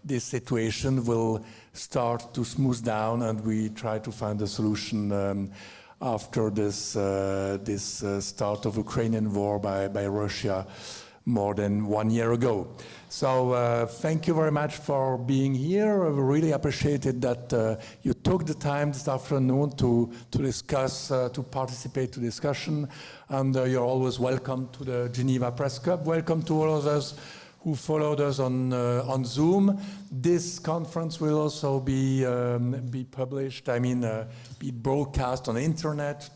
this situation will start to smooth down, and we try to find a solution after this start of Ukrainian war by Russia more than 1 year ago. So thank you very much for being here. I really appreciated that you took the time this afternoon to discuss, to participate to discussion. And you're always welcome to the Geneva Press Club. Welcome to all of us who followed us on Zoom. This conference will also be published, be broadcast on the internet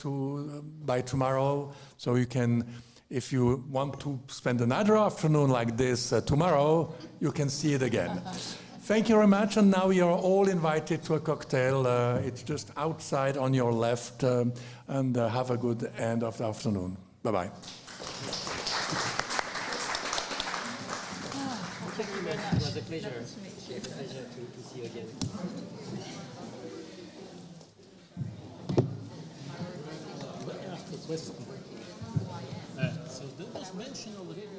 by tomorrow. So you can, if you want to spend another afternoon like this tomorrow, you can see it again. Thank you very much, and now you are all invited to a cocktail. It's just outside on your left, and have a good end of the afternoon. Bye-bye. Thank you very much. It was a pleasure. Nice to meet you. It's a pleasure to see you again. So that was mentioned already.